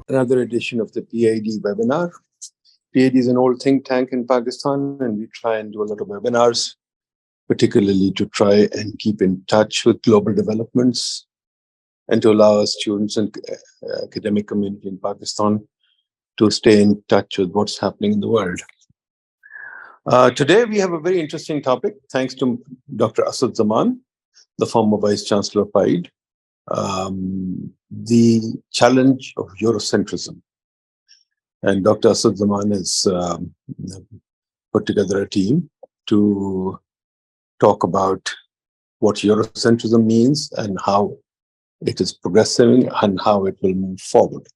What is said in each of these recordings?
another edition of the PIDE webinar. PIDE is an old think tank in Pakistan, and we try and do a lot of webinars, particularly to try and keep in touch with global developments and to allow our students and academic community in Pakistan to stay in touch with what's happening in the world. Today, we have a very interesting topic, thanks to Dr. Asad Zaman, the former Vice Chancellor of PIDE, the challenge of Eurocentrism. And Dr. Asad Zaman has put together a team to talk about what Eurocentrism means and how it is progressing and how it will move forward.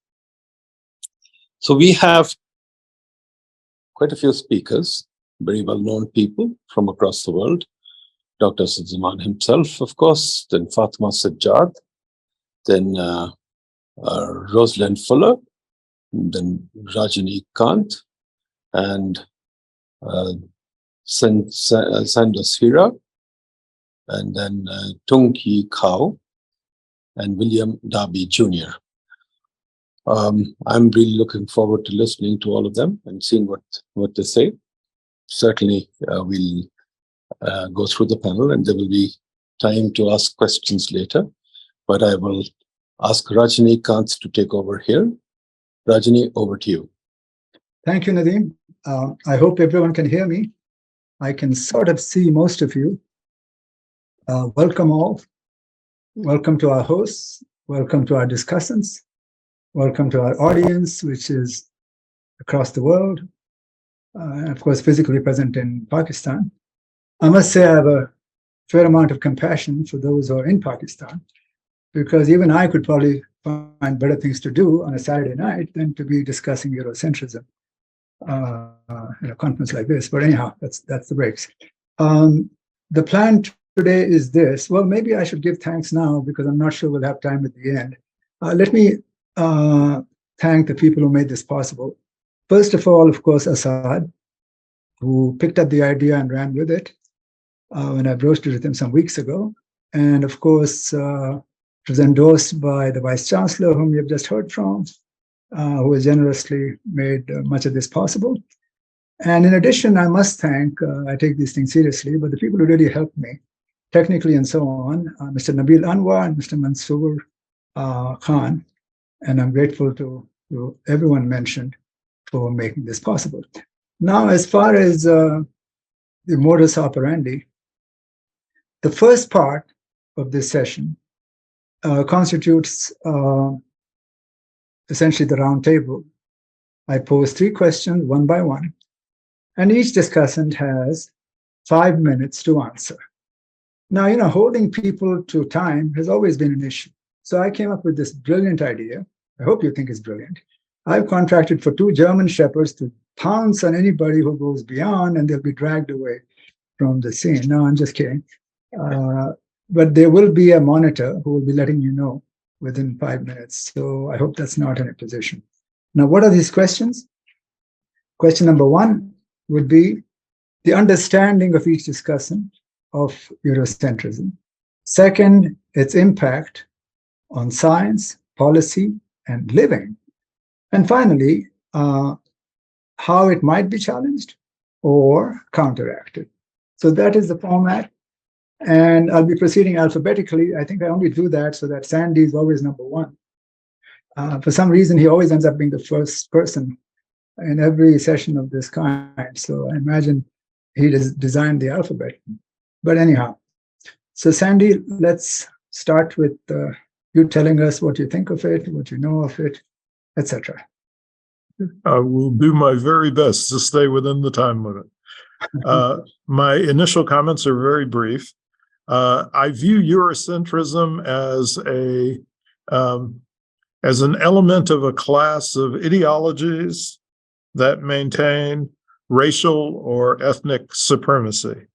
So we have quite a few speakers, very well-known people from across the world. Dr. Asad Zaman himself, of course, then Fatima Sajjad, then Roslyn Fuller, then Rajani Kanth, and Sandew Hira, and then Tung-Yi and William Darby Jr. I'm really looking forward to listening to all of them and seeing what they say. Certainly, we'll go through the panel, and there will be time to ask questions later. But I will ask Rajani Kanth to take over here. Rajani, over to you. Thank you, Nadeem. I hope everyone can hear me. I can sort of see most of you. Welcome all. Welcome to our hosts. Welcome to our discussants. Welcome to our audience, which is across the world. And of course, physically present in Pakistan. I must say I have a fair amount of compassion for those who are in Pakistan, because even I could probably find better things to do on a Saturday night than to be discussing Eurocentrism in a conference like this. But anyhow, that's the breaks. The plan today is this. Well, maybe I should give thanks now because I'm not sure we'll have time at the end. Let me thank the people who made this possible. First of all, of course, Asad, who picked up the idea and ran with it when I broached it with him some weeks ago. And of course, it was endorsed by the Vice Chancellor, whom you've just heard from, who has generously made much of this possible. And in addition, I must thank, I take these things seriously, but the people who really helped me, technically and so on, Mr. Nabil Anwar and Mr. Mansoor Khan. And I'm grateful to everyone mentioned for making this possible. Now, as far as the modus operandi, the first part of this session constitutes essentially the roundtable. I pose 3 questions one by one, and each discussant has 5 minutes to answer. Now, holding people to time has always been an issue. So I came up with this brilliant idea. I hope you think it's brilliant. I've contracted for 2 German shepherds to pounce on anybody who goes beyond, and they'll be dragged away from the scene. No, I'm just kidding. But there will be a monitor who will be letting you know within 5 minutes. So I hope that's not an imposition. Now, what are these questions? Question number 1 would be the understanding of each discussant of Eurocentrism. Second, its impact on science, policy, and living. And finally, how it might be challenged or counteracted. So that is the format. And I'll be proceeding alphabetically. I think I only do that so that Sandy is always number 1. For some reason, he always ends up being the first person in every session of this kind. So I imagine he designed the alphabet. But anyhow, so Sandy, let's start with you telling us what you think of it, what you know of it, etc. I will do my very best to stay within the time limit. My initial comments are very brief. I view Eurocentrism as an element of a class of ideologies that maintain racial or ethnic supremacy.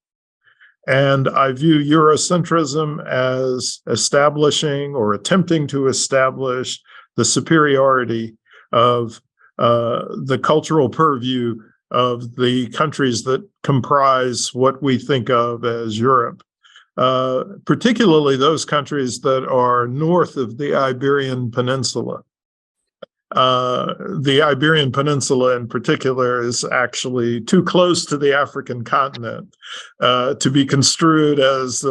And I view Eurocentrism as establishing or attempting to establish the superiority of the cultural purview of the countries that comprise what we think of as Europe, particularly those countries that are north of the Iberian Peninsula. the Iberian Peninsula in particular is actually too close to the African continent to be construed as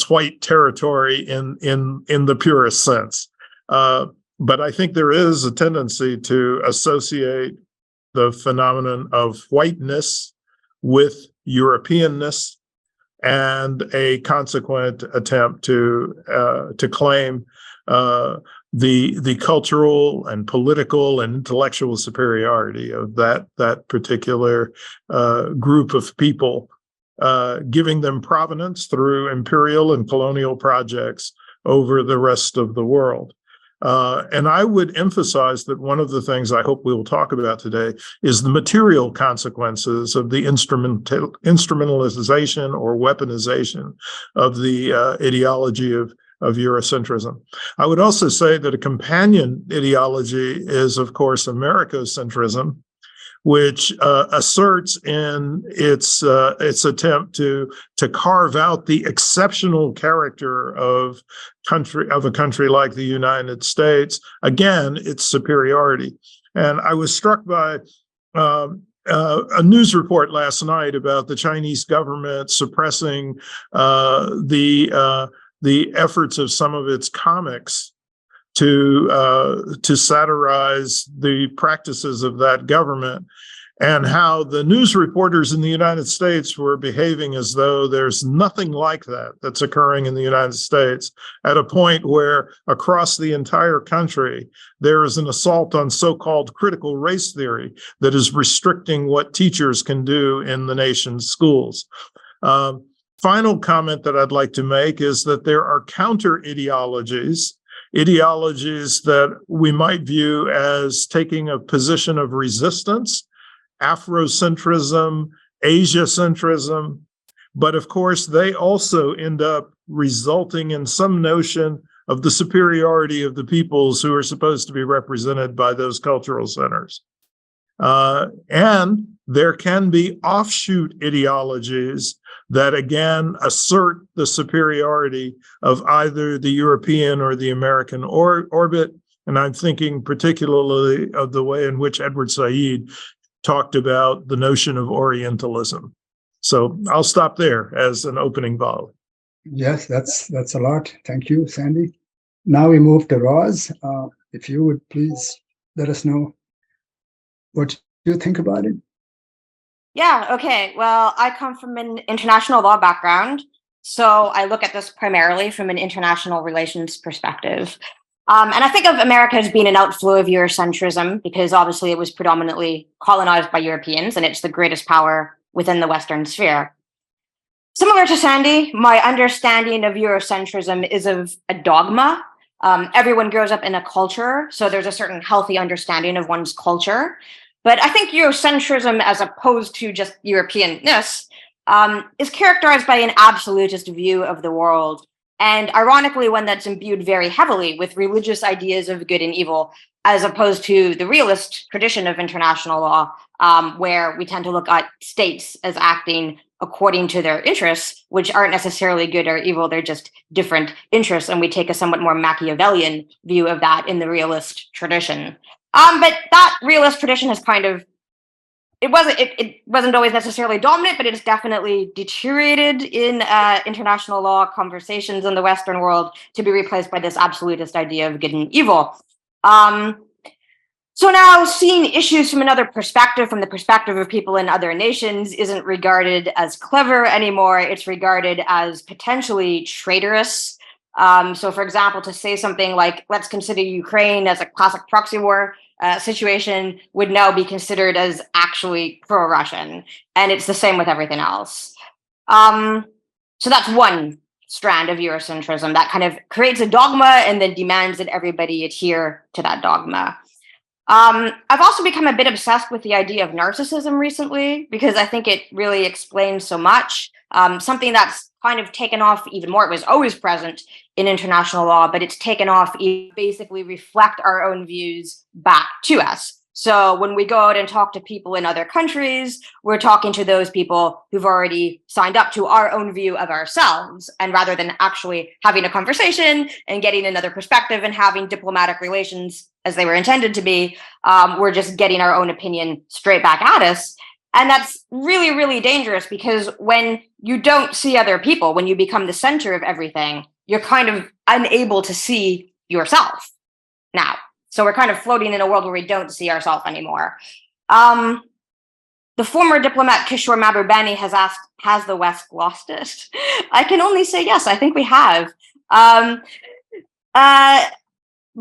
white territory in the purest sense. But I think there is a tendency to associate the phenomenon of whiteness with Europeanness, and a consequent attempt to claim the cultural and political and intellectual superiority of that particular group of people, giving them provenance through imperial and colonial projects over the rest of the world. And I would emphasize that one of the things I hope we will talk about today is the material consequences of the instrumentalization or weaponization of the ideology of Eurocentrism. I would also say that a companion ideology is, of course, Americocentrism, which asserts in its attempt to carve out the exceptional character of a country like the United States, again, its superiority. And I was struck by a news report last night about the Chinese government suppressing the efforts of some of its comics to satirize the practices of that government, and how the news reporters in the United States were behaving as though there's nothing like that's occurring in the United States, at a point where across the entire country there is an assault on so-called critical race theory that is restricting what teachers can do in the nation's schools. Final comment that I'd like to make is that there are counter ideologies that we might view as taking a position of resistance: Afrocentrism, Asiacentrism. But of course, they also end up resulting in some notion of the superiority of the peoples who are supposed to be represented by those cultural centers. And there can be offshoot ideologies that again assert the superiority of either the European or the American orbit. And I'm thinking particularly of the way in which Edward Said talked about the notion of Orientalism. So I'll stop there as an opening volley. Yes, that's a lot. Thank you, Sandy. Now we move to Roz. If you would please let us know what you think about it. Yeah, okay. Well, I come from an international law background, so I look at this primarily from an international relations perspective. And I think of America as being an outflow of Eurocentrism, because obviously it was predominantly colonized by Europeans, and it's the greatest power within the Western sphere. Similar to Sandy, my understanding of Eurocentrism is of a dogma. Everyone grows up in a culture, so there's a certain healthy understanding of one's culture. But I think Eurocentrism, as opposed to just Europeanness, is characterized by an absolutist view of the world. And ironically, one that's imbued very heavily with religious ideas of good and evil, as opposed to the realist tradition of international law, where we tend to look at states as acting according to their interests, which aren't necessarily good or evil, they're just different interests. And we take a somewhat more Machiavellian view of that in the realist tradition. But that realist tradition has kind of, it wasn't always necessarily dominant, but it has definitely deteriorated in international law conversations in the Western world to be replaced by this absolutist idea of good and evil. So now seeing issues from another perspective, from the perspective of people in other nations, isn't regarded as clever anymore. It's regarded as potentially traitorous. So for example, to say something like, let's consider Ukraine as a classic proxy war situation would now be considered as actually pro-Russian. And it's the same with everything else. So that's one strand of Eurocentrism that kind of creates a dogma and then demands that everybody adhere to that dogma. I've also become a bit obsessed with the idea of narcissism recently, because I think it really explains so much. Something that's kind of taken off even more. It was always present in international law, but it's taken off to basically reflect our own views back to us. So when we go out and talk to people in other countries, we're talking to those people who've already signed up to our own view of ourselves. And rather than actually having a conversation and getting another perspective and having diplomatic relations as they were intended to be, we're just getting our own opinion straight back at us. And that's really, really dangerous, because when you don't see other people, when you become the center of everything, you're kind of unable to see yourself now. So we're kind of floating in a world where we don't see ourselves anymore. The former diplomat Kishore Mahbubani has asked, has the West lost it? I can only say yes, I think we have.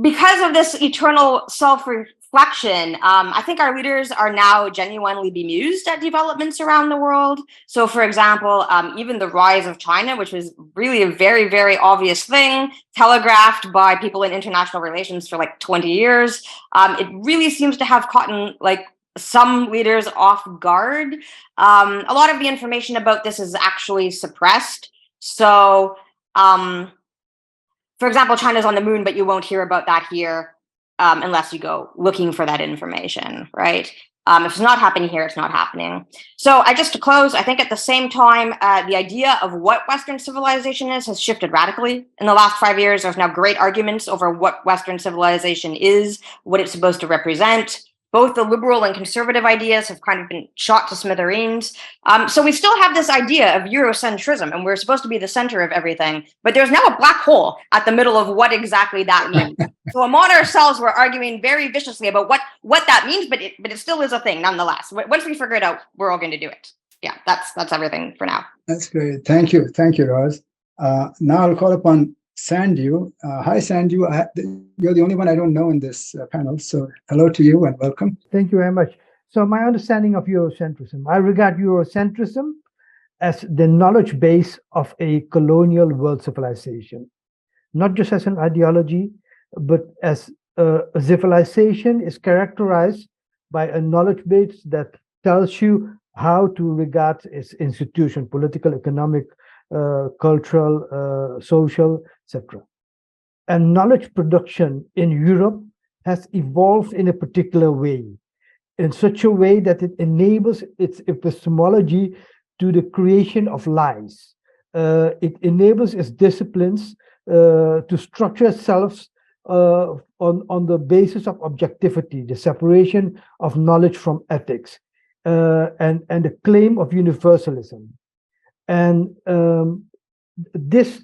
Because of this eternal self-reflection, I think our leaders are now genuinely bemused at developments around the world. So, for example, even the rise of China, which was really a very, very obvious thing, telegraphed by people in international relations for like 20 years, it really seems to have caught like some leaders off guard. A lot of the information about this is actually suppressed. So, for example, China's on the moon, but you won't hear about that here unless you go looking for that information, right? If it's not happening here, it's not happening. So just to close, I think at the same time, the idea of what Western civilization is has shifted radically. In the last 5 years, there's now great arguments over what Western civilization is, what it's supposed to represent. Both the liberal and conservative ideas have kind of been shot to smithereens. So we still have this idea of Eurocentrism, and we're supposed to be the center of everything. But there's now a black hole at the middle of what exactly that means. So among ourselves, we're arguing very viciously about what that means, but it still is a thing nonetheless. Once we figure it out, we're all going to do it. Yeah, that's everything for now. That's great. Thank you, Roz. Now I'll call upon Sandew. Hi, Sandew. You're the only one I don't know in this panel, so hello to you and welcome. Thank you very much. So my understanding of Eurocentrism, I regard Eurocentrism as the knowledge base of a colonial world civilization, not just as an ideology, but as a civilization is characterized by a knowledge base that tells you how to regard its institution, political, economic, cultural, social, etc. And knowledge production in Europe has evolved in a particular way, in such a way that it enables its epistemology to the creation of lies. It enables its disciplines to structure itself on the basis of objectivity, the separation of knowledge from ethics, and the claim of universalism. And this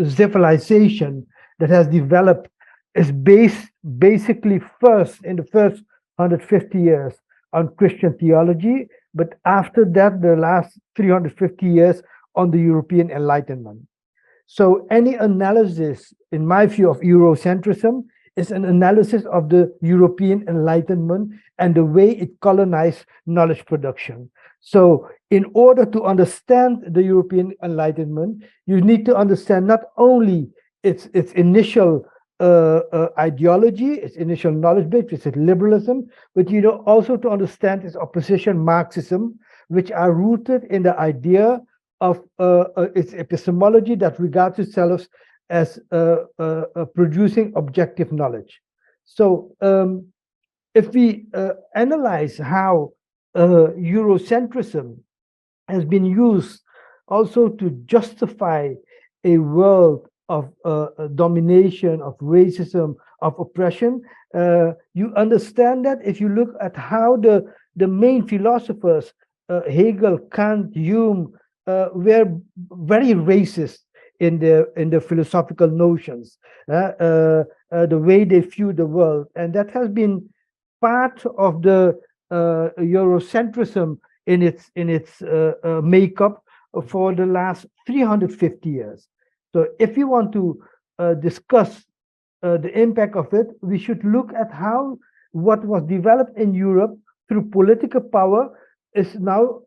civilization that has developed is based basically first in the first 150 years on Christian theology, but after that, the last 350 years on the European Enlightenment. So any analysis, in my view, of Eurocentrism is an analysis of the European Enlightenment and the way it colonized knowledge production. So in order to understand the European Enlightenment, you need to understand not only its initial ideology, its initial knowledge base, which is liberalism, but you know also to understand its opposition Marxism, which are rooted in the idea of its epistemology that regards itself as producing objective knowledge. So if we analyze how Eurocentrism has been used also to justify a world of domination, of racism, of oppression, you understand that if you look at how the main philosophers, Hegel, Kanth, Hume, were very racist in the philosophical notions, the way they view the world, and that has been part of the Eurocentrism in its makeup for the last 350 years. So if you want to discuss the impact of it, we should look at how what was developed in Europe through political power is now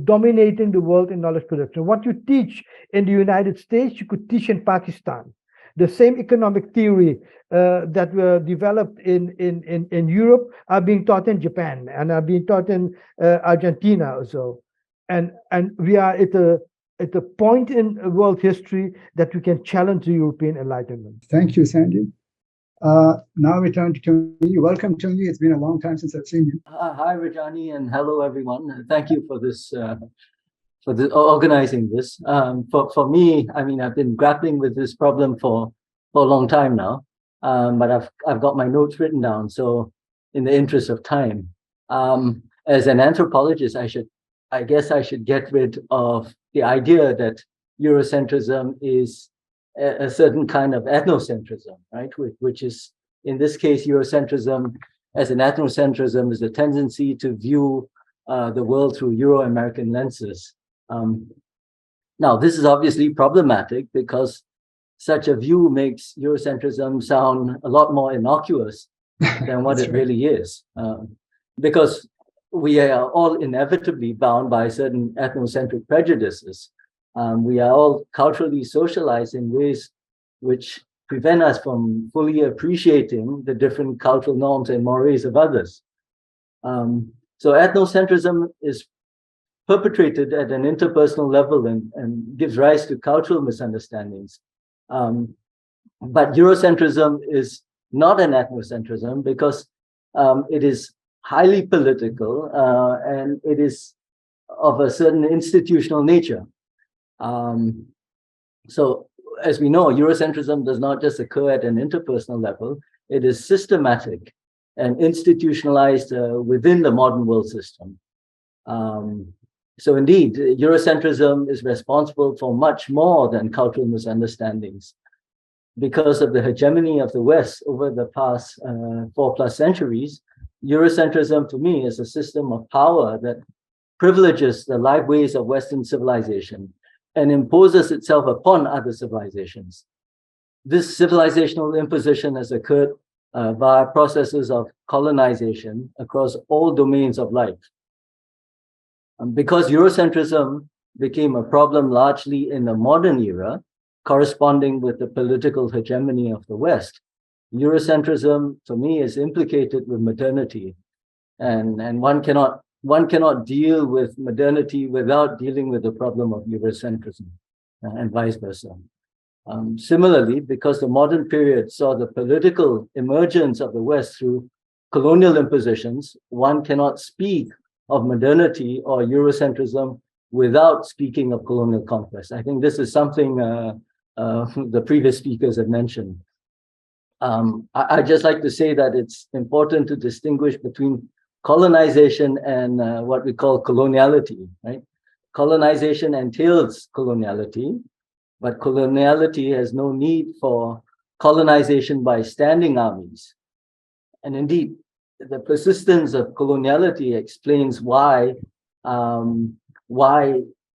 dominating the world in knowledge production. What you teach in the United States, you could teach in Pakistan. The same economic theory that were developed in Europe are being taught in Japan and are being taught in Argentina also. And we are at a point in world history that we can challenge the European Enlightenment. Thank you, Sandy. Now we turn to Tung-Yi. Welcome, Tung-Yi. It's been a long time since I've seen you. Hi, Rajani, and hello, everyone. Thank you for this, organizing this. For me, I mean, I've been grappling with this problem for a long time now, but I've got my notes written down. So, in the interest of time, as an anthropologist, I guess I should get rid of the idea that Eurocentrism is a certain kind of ethnocentrism, right? Which is, in this case, Eurocentrism as an ethnocentrism is the tendency to view the world through Euro-American lenses. Now, this is obviously problematic because such a view makes Eurocentrism sound a lot more innocuous than what it really is. Because we are all inevitably bound by certain ethnocentric prejudices. We are all culturally socialized in ways which prevent us from fully appreciating the different cultural norms and mores of others. So ethnocentrism is perpetrated at an interpersonal level and gives rise to cultural misunderstandings. But Eurocentrism is not an ethnocentrism because it is highly political and it is of a certain institutional nature. So as we know, Eurocentrism does not just occur at an interpersonal level, it is systematic and institutionalized within the modern world system. So indeed, Eurocentrism is responsible for much more than cultural misunderstandings. Because of the hegemony of the West over the past 4+ centuries, Eurocentrism to me is a system of power that privileges the life ways of Western civilization and imposes itself upon other civilizations. This civilizational imposition has occurred via processes of colonization across all domains of life. Because Eurocentrism became a problem largely in the modern era, corresponding with the political hegemony of the West, Eurocentrism, to me, is implicated with modernity. And one cannot deal with modernity without dealing with the problem of Eurocentrism and vice versa. Similarly, because the modern period saw the political emergence of the West through colonial impositions, one cannot speak of modernity or Eurocentrism without speaking of colonial conquest. I think this is something the previous speakers have mentioned. I'd just like to say that it's important to distinguish between colonization and what we call coloniality, right? Colonization entails coloniality, but coloniality has no need for colonization by standing armies. And indeed, the persistence of coloniality explains why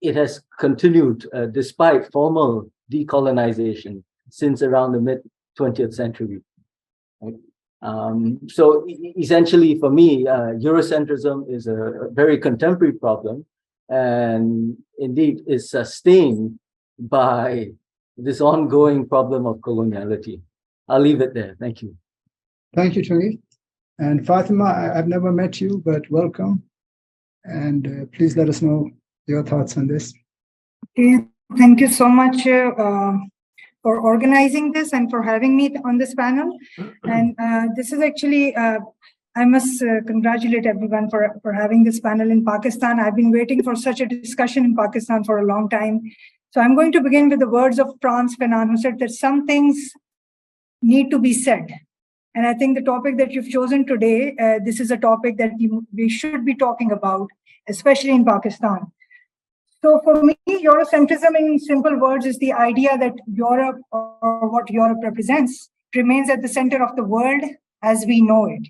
it has continued despite formal decolonization since around the mid-20th century. Right? So essentially, for me, Eurocentrism is a very contemporary problem, and indeed is sustained by this ongoing problem of coloniality. I'll leave it there. Thank you. Thank you, Tung-Yi. And Fatima, I've never met you, but welcome. And please let us know your thoughts on this. Okay. Thank you so much for organizing this and for having me on this panel. And this is actually, I must congratulate everyone for having this panel in Pakistan. I've been waiting for such a discussion in Pakistan for a long time. So I'm going to begin with the words of Frantz Fanon, who said that some things need to be said. And I think the topic that you've chosen today, this is a topic that we should be talking about, especially in Pakistan. So for me, Eurocentrism in simple words is the idea that Europe, or what Europe represents, remains at the center of the world as we know it.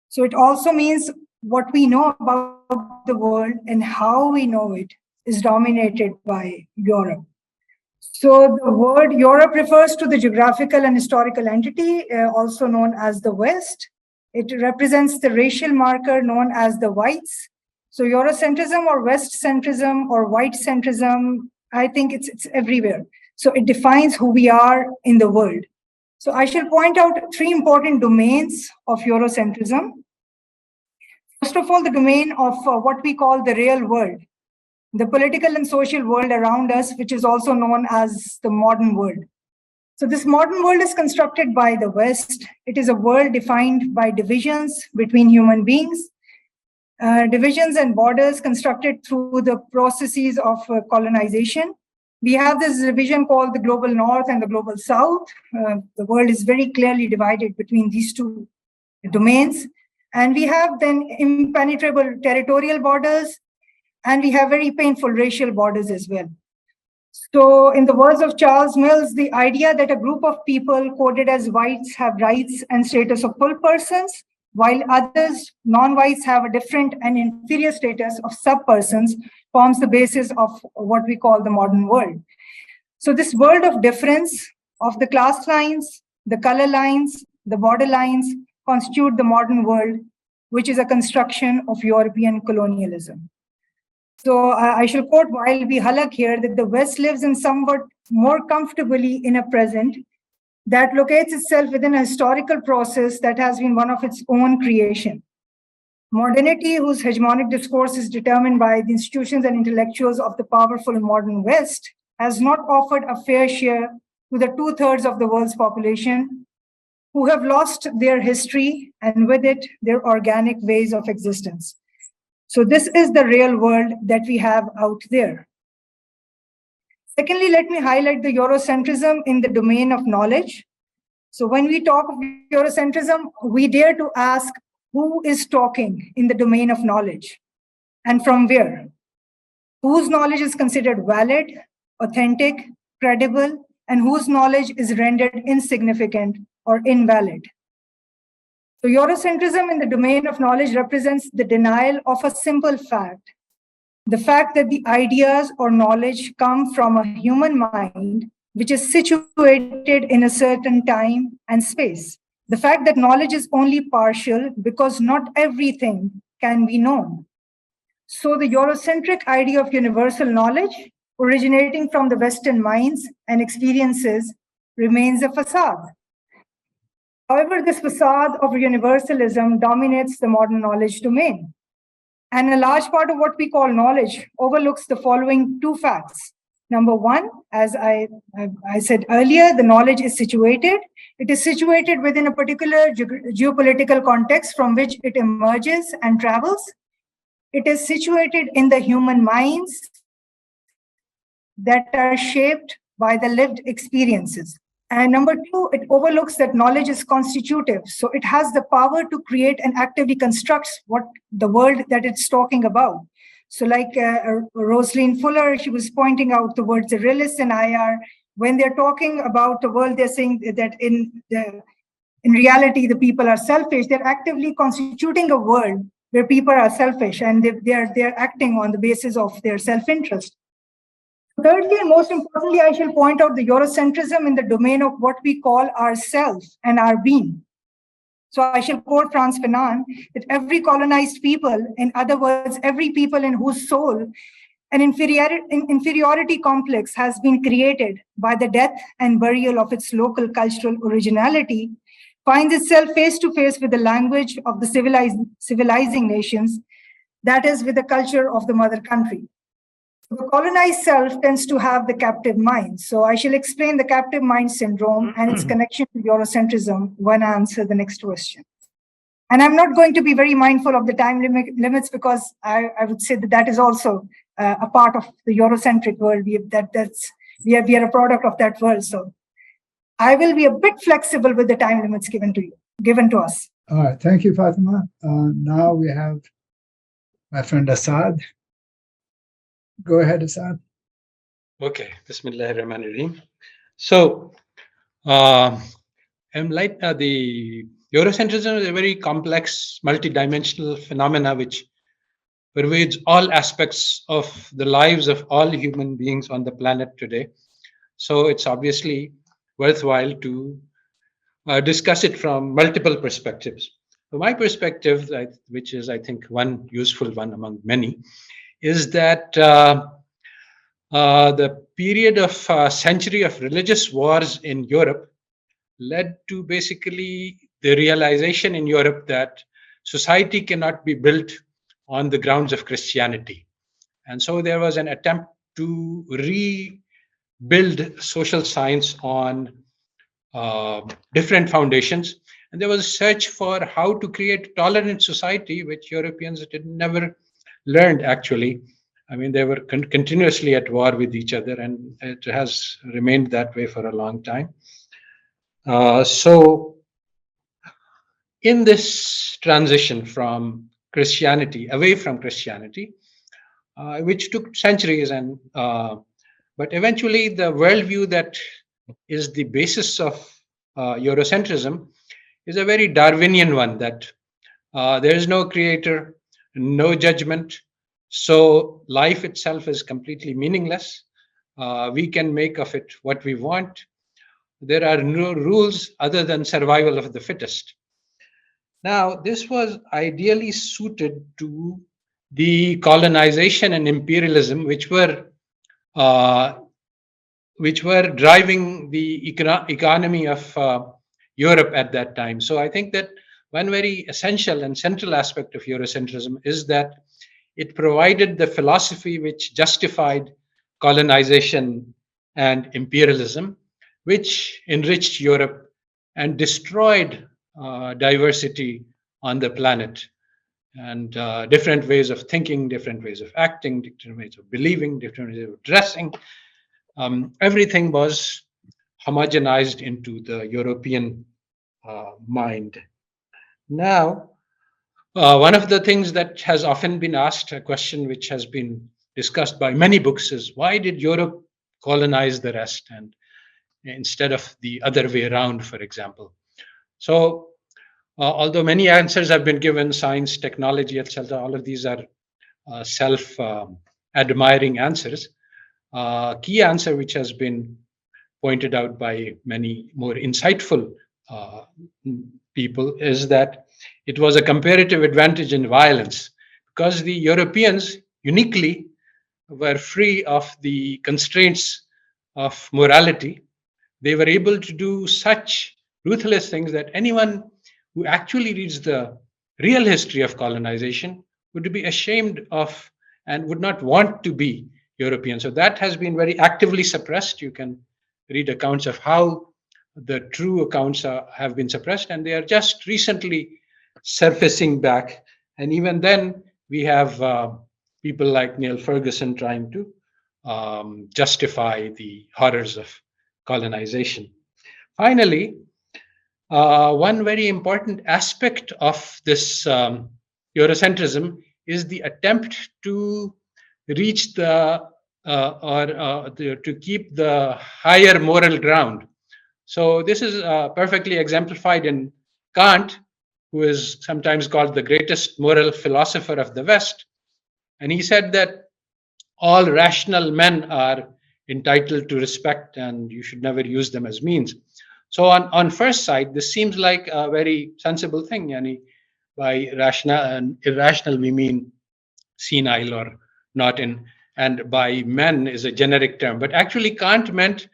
So it also means what we know about the world and how we know it is dominated by Europe. So the word Europe refers to the geographical and historical entity, also known as the West. It represents the racial marker known as the whites. So Eurocentrism or West centrism or white centrism, I think it's everywhere. So it defines who we are in the world. So I shall point out 3 important domains of Eurocentrism. First of all, the domain of what we call the real world, the political and social world around us, which is also known as the modern world. So this modern world is constructed by the West. It is a world defined by divisions between human beings, divisions and borders constructed through the processes of colonization. We have this division called the global North and the global South. The world is very clearly divided between these two domains. And we have then impenetrable territorial borders, and we have very painful racial borders as well. So in the words of Charles Mills, the idea that a group of people coded as whites have rights and status of full persons, while others, non-whites, have a different and inferior status of sub-persons, forms the basis of what we call the modern world. So this world of difference of the class lines, the color lines, the border lines constitute the modern world, which is a construction of European colonialism. So I shall quote while we Haque here that the West lives in somewhat more comfortably in a present that locates itself within a historical process that has been one of its own creation. Modernity, whose hegemonic discourse is determined by the institutions and intellectuals of the powerful modern West, has not offered a fair share to the 2/3 of the world's population who have lost their history and with it their organic ways of existence. So this is the real world that we have out there. Secondly, let me highlight the Eurocentrism in the domain of knowledge. So when we talk of Eurocentrism, we dare to ask who is talking in the domain of knowledge and from where? Whose knowledge is considered valid, authentic, credible, and whose knowledge is rendered insignificant or invalid? So Eurocentrism in the domain of knowledge represents the denial of a simple fact, the fact that the ideas or knowledge come from a human mind which is situated in a certain time and space. The fact that knowledge is only partial because not everything can be known. So the Eurocentric idea of universal knowledge originating from the Western minds and experiences remains a facade. However, this facade of universalism dominates the modern knowledge domain. And a large part of what we call knowledge overlooks the following two facts. Number one, as I said earlier, the knowledge is situated. It is situated within a particular geopolitical context from which it emerges and travels. It is situated in the human minds that are shaped by the lived experiences. And number two, it overlooks that knowledge is constitutive. So it has the power to create and actively constructs what the world that it's talking about. So like Roslyn Fuller, she was pointing out the words the realists and IR, when they're talking about the world, they're saying that in reality, the people are selfish. They're actively constituting a world where people are selfish and they're acting on the basis of their self-interest. Thirdly, and most importantly, I shall point out the Eurocentrism in the domain of what we call ourself and our being. So I shall quote Frantz Fanon that every colonized people, in other words, every people in whose soul an inferiority complex has been created by the death and burial of its local cultural originality, finds itself face to face with the language of the civilizing nations, that is, with the culture of the mother country. The colonized self tends to have the captive mind. So I shall explain the captive mind syndrome and its connection to Eurocentrism when I answer the next question. And I'm not going to be very mindful of the time limits because I would say that is also a part of the Eurocentric world. We are a product of that world. So I will be a bit flexible with the time limits given to us. All right, thank you, Fatima. Now we have my friend Asad. Go ahead, Asad. Okay, Bismillahirrahmanirrahim. So, the Eurocentrism is a very complex, multidimensional phenomena which pervades all aspects of the lives of all human beings on the planet today. So, it's obviously worthwhile to discuss it from multiple perspectives. So my perspective, which is, I think, one useful one among many, is that the period of century of religious wars in Europe led to basically the realization in Europe that society cannot be built on the grounds of Christianity. And so there was an attempt to rebuild social science on different foundations. And there was a search for how to create a tolerant society, which Europeans never learned, actually. I mean, they were continuously at war with each other, and it has remained that way for a long time. So in this transition from Christianity, away from Christianity, which took centuries, and but eventually the worldview that is the basis of Eurocentrism is a very Darwinian one, that there is no creator, no judgment, so life itself is completely meaningless. We can make of it what we want. There are no rules other than survival of the fittest. Now, this was ideally suited to the colonization and imperialism, which were driving the economy of Europe at that time. So I think that one very essential and central aspect of Eurocentrism is that it provided the philosophy which justified colonization and imperialism, which enriched Europe and destroyed diversity on the planet, and different ways of thinking, different ways of acting, different ways of believing, different ways of dressing. Everything was homogenized into the European mind. Now, one of the things that has often been asked, a question which has been discussed by many books, is why did Europe colonize the rest, and instead of the other way around, for example? So, although many answers have been given, science, technology, etc., all of these are self-admiring answers. Key answer which has been pointed out by many more insightful people is that it was a comparative advantage in violence, because the Europeans uniquely were free of the constraints of morality. They were able to do such ruthless things that anyone who actually reads the real history of colonization would be ashamed of and would not want to be European. So that has been very actively suppressed. You can read accounts of how the true accounts have been suppressed, and they are just recently surfacing back. And even then, we have people like Neil Ferguson trying to justify the horrors of colonization. Finally, one very important aspect of this Eurocentrism is the attempt to reach to keep the higher moral ground. So this is perfectly exemplified in Kanth, who is sometimes called the greatest moral philosopher of the West. And he said that all rational men are entitled to respect, and you should never use them as means. So on first sight, this seems like a very sensible thing. And by rational and irrational, we mean senile or not in, and by men is a generic term. But actually Kant meant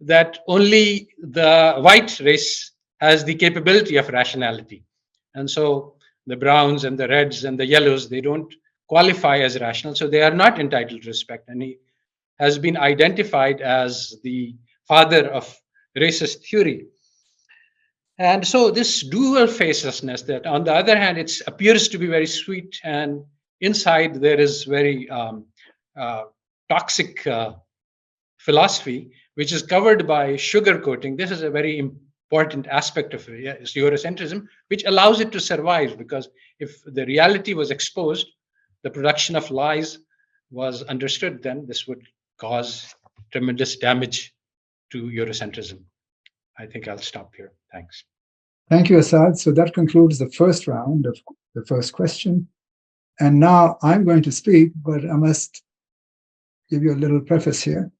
that only the white race has the capability of rationality. And so the browns and the reds and the yellows, they don't qualify as rational, so they are not entitled to respect. And he has been identified as the father of racist theory. And so this dual facelessness, that on the other hand, it appears to be very sweet, and inside there is very toxic philosophy, which is covered by sugarcoating. This is a very important aspect of Eurocentrism, which allows it to survive, because if the reality was exposed, the production of lies was understood, then this would cause tremendous damage to Eurocentrism. I think I'll stop here. Thanks. Thank you, Asad. So that concludes the first round of the first question. And now I'm going to speak, but I must give you a little preface here.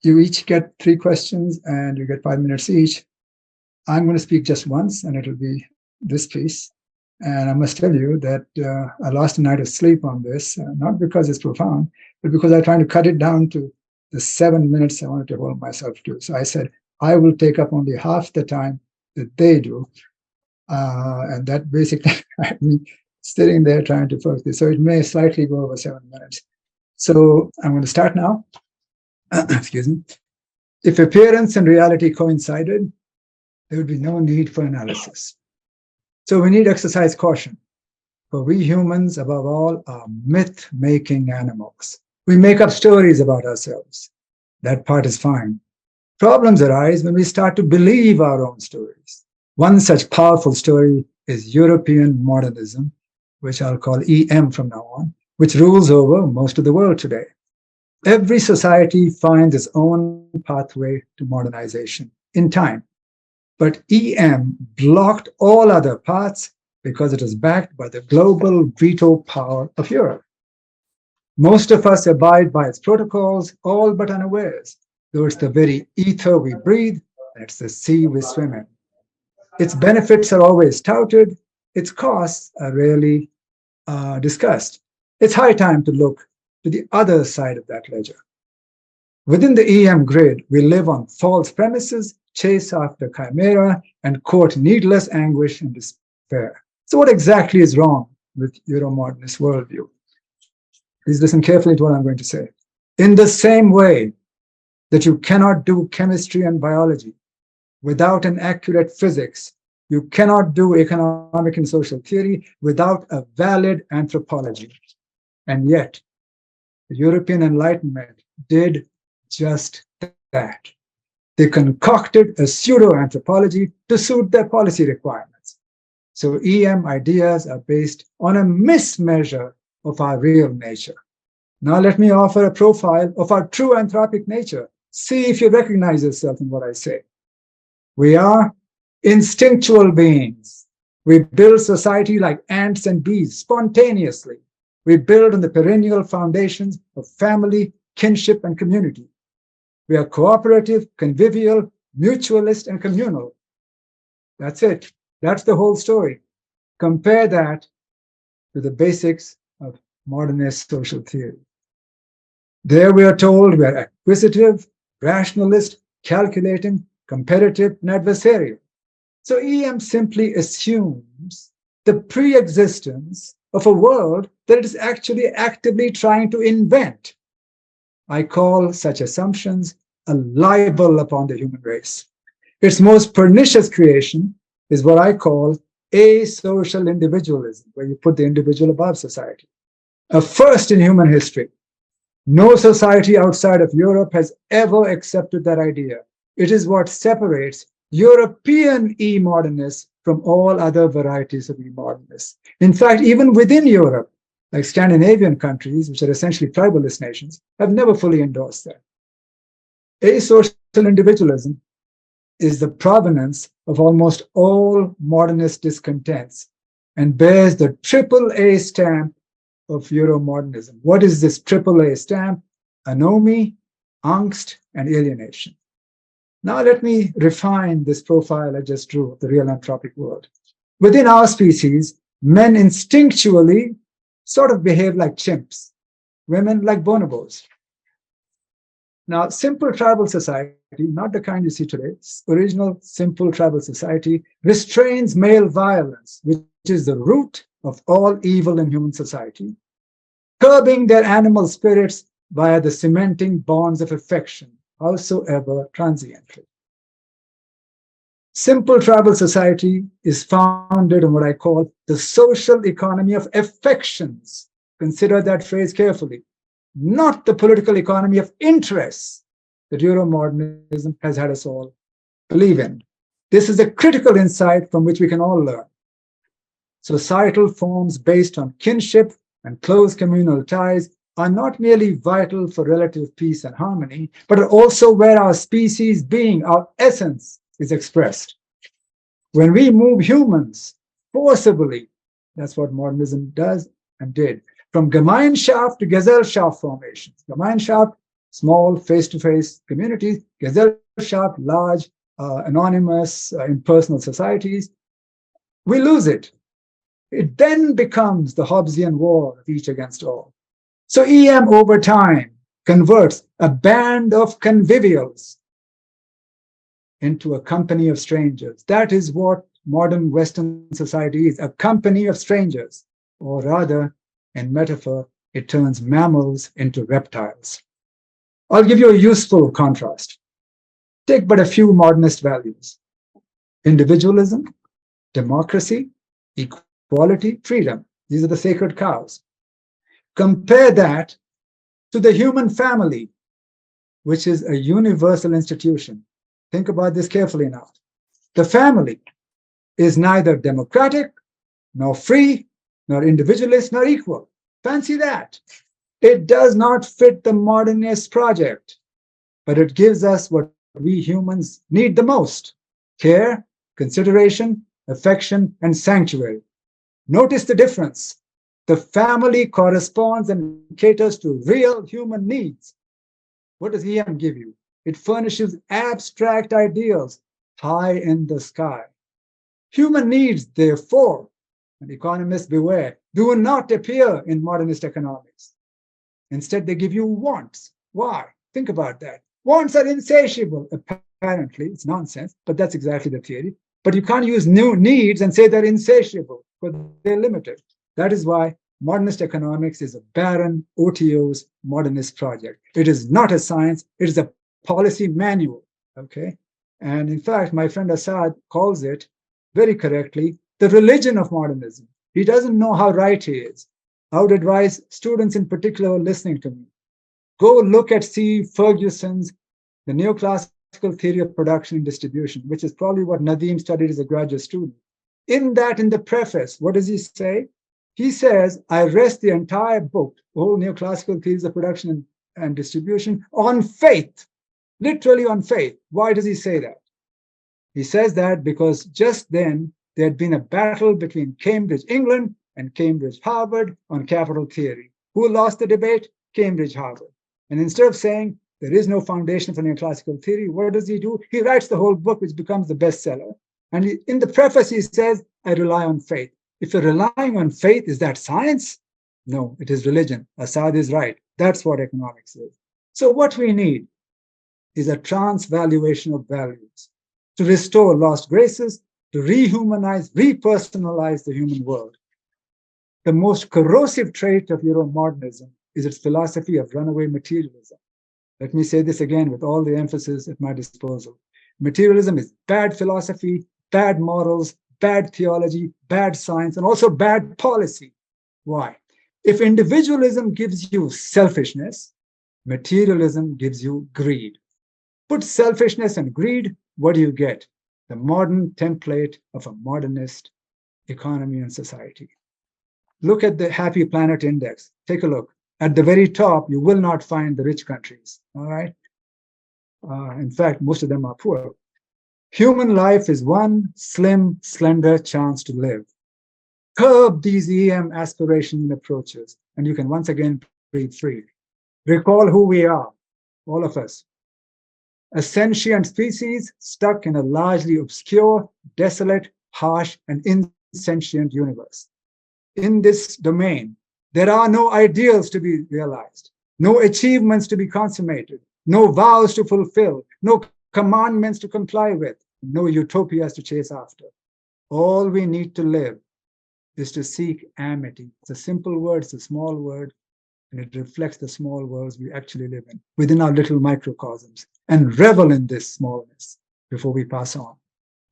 You each get 3 questions and you get 5 minutes each. I'm going to speak just once, and it'll be this piece. And I must tell you that I lost a night of sleep on this, not because it's profound, but because I'm trying to cut it down to the 7 minutes I wanted to hold myself to. So I said, I will take up only half the time that they do. And that basically had me sitting there trying to focus. So it may slightly go over 7 minutes. So I'm going to start now. Excuse me. If appearance and reality coincided, there would be no need for analysis. So we need to exercise caution. For we humans, above all, are myth-making animals. We make up stories about ourselves. That part is fine. Problems arise when we start to believe our own stories. One such powerful story is European modernism, which I'll call EM from now on, which rules over most of the world today. Every society finds its own pathway to modernization in time. But EM blocked all other paths because it was backed by the global veto power of Europe. Most of us abide by its protocols, all but unawares, though it's the very ether we breathe, and it's the sea we swim in. Its benefits are always touted, its costs are rarely discussed. It's high time to look to the other side of that ledger. Within the EM grid, we live on false premises, chase after chimera, and court needless anguish and despair. So what exactly is wrong with Euromodernist worldview? Please listen carefully to what I'm going to say. In the same way that you cannot do chemistry and biology without an accurate physics, you cannot do economic and social theory without a valid anthropology. And yet, the European Enlightenment did just that. They concocted a pseudo-anthropology to suit their policy requirements. So EM ideas are based on a mismeasure of our real nature. Now let me offer a profile of our true anthropic nature. See if you recognize yourself in what I say. We are instinctual beings. We build society like ants and bees, spontaneously. We build on the perennial foundations of family, kinship, and community. We are cooperative, convivial, mutualist, and communal. That's it. That's the whole story. Compare that to the basics of modernist social theory. There we are told we are acquisitive, rationalist, calculating, competitive, and adversarial. So EM simply assumes the pre-existence of a world that it is actually actively trying to invent. I call such assumptions a libel upon the human race. Its most pernicious creation is what I call asocial individualism, where you put the individual above society. A first in human history. No society outside of Europe has ever accepted that idea. It is what separates European e-modernists from all other varieties of e-modernists. In fact, even within Europe, like Scandinavian countries, which are essentially tribalist nations, have never fully endorsed that. Asocial individualism is the provenance of almost all modernist discontents and bears the AAA stamp of Euromodernism. What is this AAA stamp? Anomie, angst, and alienation. Now let me refine this profile I just drew of the real anthropic world. Within our species, men instinctually sort of behave like chimps, women like bonobos. Now, simple tribal society, not the kind you see today, original simple tribal society, restrains male violence, which is the root of all evil in human society, curbing their animal spirits via the cementing bonds of affection, howsoever transiently. Simple tribal society is founded on what I call the social economy of affections. Consider that phrase carefully. Not the political economy of interests that Euromodernism has had us all believe in. This is a critical insight from which we can all learn. Societal forms based on kinship and close communal ties are not merely vital for relative peace and harmony, but are also where our species being, our essence, is expressed. When we move humans forcibly, that's what modernism does and did, from Gemeinschaft to Gesellschaft formations. Gemeinschaft, small face-to-face communities. Gesellschaft, large, anonymous, impersonal societies. We lose it. It then becomes the Hobbesian war of each against all. So EM over time converts a band of convivials into a company of strangers. That is what modern Western society is, a company of strangers, or rather, in metaphor, it turns mammals into reptiles. I'll give you a useful contrast. Take but a few modernist values: individualism, democracy, equality, freedom. These are the sacred cows. Compare that to the human family, which is a universal institution. Think about this carefully now. The family is neither democratic, nor free, nor individualist, nor equal. Fancy that. It does not fit the modernist project, but it gives us what we humans need the most: care, consideration, affection, and sanctuary. Notice the difference. The family corresponds and caters to real human needs. What does EM give you? It furnishes abstract ideals high in the sky. Human needs, therefore, and economists beware, do not appear in modernist economics. Instead, they give you wants. Why? Think about that. Wants are insatiable. Apparently, it's nonsense, but that's exactly the theory. But you can't use new needs and say they're insatiable, because they're limited. That is why modernist economics is a barren OTO's modernist project. It is not a science, it is a policy manual, okay? And in fact, my friend Asad calls it, very correctly, the religion of modernism. He doesn't know how right he is. I would advise students in particular listening to me, go look at C. Ferguson's The Neoclassical Theory of Production and Distribution, which is probably what Nadeem studied as a graduate student. In the preface, what does he say? He says, I rest the entire book, whole Neoclassical Theories of Production and Distribution, on faith, literally on faith. Why does he say that? He says that because just then there had been a battle between Cambridge, England, and Cambridge, Harvard on capital theory. Who lost the debate? Cambridge, Harvard. And instead of saying there is no foundation for neoclassical theory, what does he do? He writes the whole book, which becomes the bestseller. And in the preface, he says, I rely on faith. If you're relying on faith, is that science? No, it is religion. Asad is right. That's what economics is. So what we need is a transvaluation of values to restore lost graces, to rehumanize, repersonalize the human world. The most corrosive trait of Euromodernism is its philosophy of runaway materialism. Let me say this again with all the emphasis at my disposal. Materialism is bad philosophy, bad morals, bad theology, bad science, and also bad policy. Why? If individualism gives you selfishness, materialism gives you greed. Put selfishness and greed, what do you get? The modern template of a modernist economy and society. Look at the Happy Planet Index. Take a look. At the very top, you will not find the rich countries, all right? In fact, most of them are poor. Human life is one slim, slender chance to live. Curb these EM aspirations and approaches, and you can once again breathe free. Recall who we are, all of us. A sentient species stuck in a largely obscure, desolate, harsh, and insentient universe. In this domain, there are no ideals to be realized, no achievements to be consummated, no vows to fulfill, no commandments to comply with, no utopias to chase after. All we need to live is to seek amity. It's a simple word, it's a small word, and it reflects the small worlds we actually live in, within our little microcosms, and revel in this smallness before we pass on.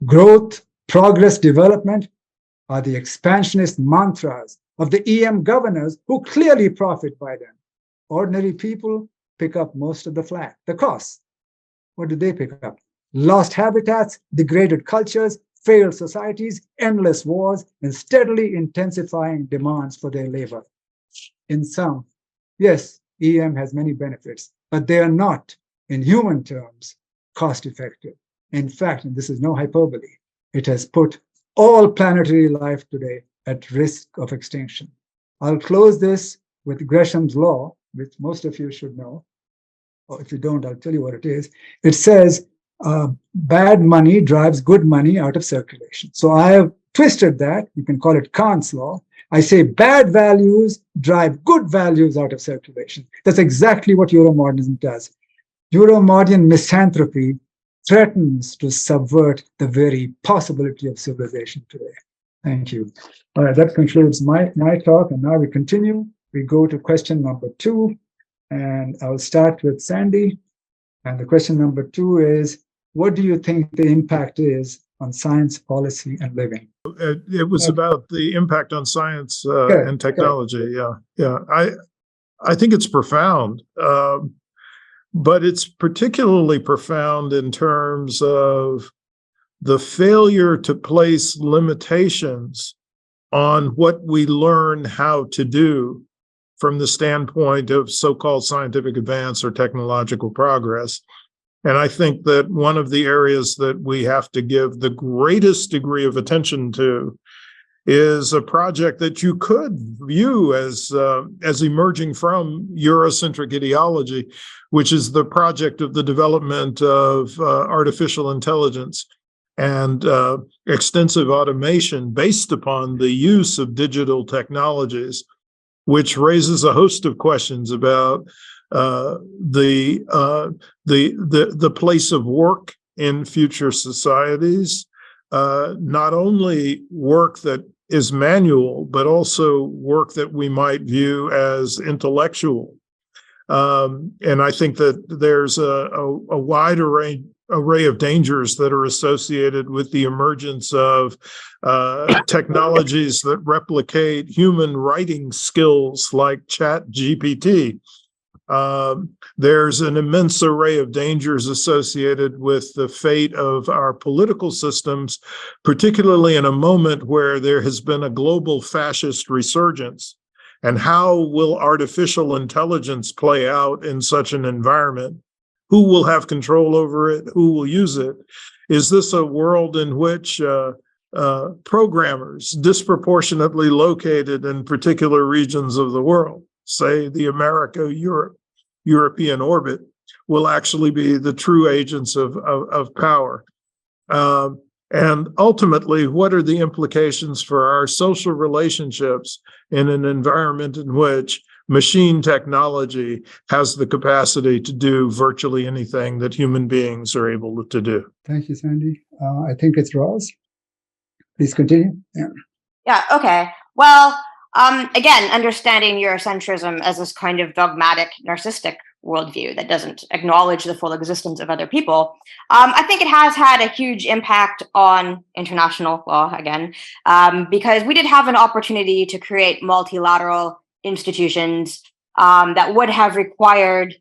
Growth, progress, development are the expansionist mantras of the EM governors who clearly profit by them. Ordinary people pick up most of the flack, the costs. What do they pick up? Lost habitats, degraded cultures, failed societies, endless wars, and steadily intensifying demands for their labor. In sum, yes, EM has many benefits, but they are not, in human terms, cost effective. In fact, and this is no hyperbole, it has put all planetary life today at risk of extinction. I'll close this with Gresham's law, which most of you should know. Or if you don't, I'll tell you what it is. It says, bad money drives good money out of circulation. So I have twisted that. You can call it Kanth's law. I say bad values drive good values out of circulation. That's exactly what Euromodernism does. Euromodern misanthropy threatens to subvert the very possibility of civilization today. Thank you. All right, that concludes my talk, and now we continue. We go to question number 2, and I'll start with Sandy. And the question number 2 is, what do you think the impact is on science, policy, and living? It was about the impact on science and technology. Yeah. I think it's profound, but it's particularly profound in terms of the failure to place limitations on what we learn how to do from the standpoint of so-called scientific advance or technological progress. And I think that one of the areas that we have to give the greatest degree of attention to is a project that you could view as emerging from Eurocentric ideology, which is the project of the development of artificial intelligence and extensive automation based upon the use of digital technologies, which raises a host of questions about the place of work in future societies, not only work that is manual, but also work that we might view as intellectual. And I think that there's a wide array of dangers that are associated with the emergence of technologies that replicate human writing skills like ChatGPT. There's an immense array of dangers associated with the fate of our political systems, particularly in a moment where there has been a global fascist resurgence. And how will artificial intelligence play out in such an environment? Who will have control over it? Who will use it? Is this a world in which programmers disproportionately located in particular regions of the world, say the European orbit, will actually be the true agents of power? And ultimately, what are the implications for our social relationships in an environment in which machine technology has the capacity to do virtually anything that human beings are able to do? Thank you, Sandy. I think it's Ros. Please continue. Yeah, okay. Well, again, understanding Eurocentrism as this kind of dogmatic, narcissistic worldview that doesn't acknowledge the full existence of other people, I think it has had a huge impact on international law, again, because we did have an opportunity to create multilateral institutions that would have required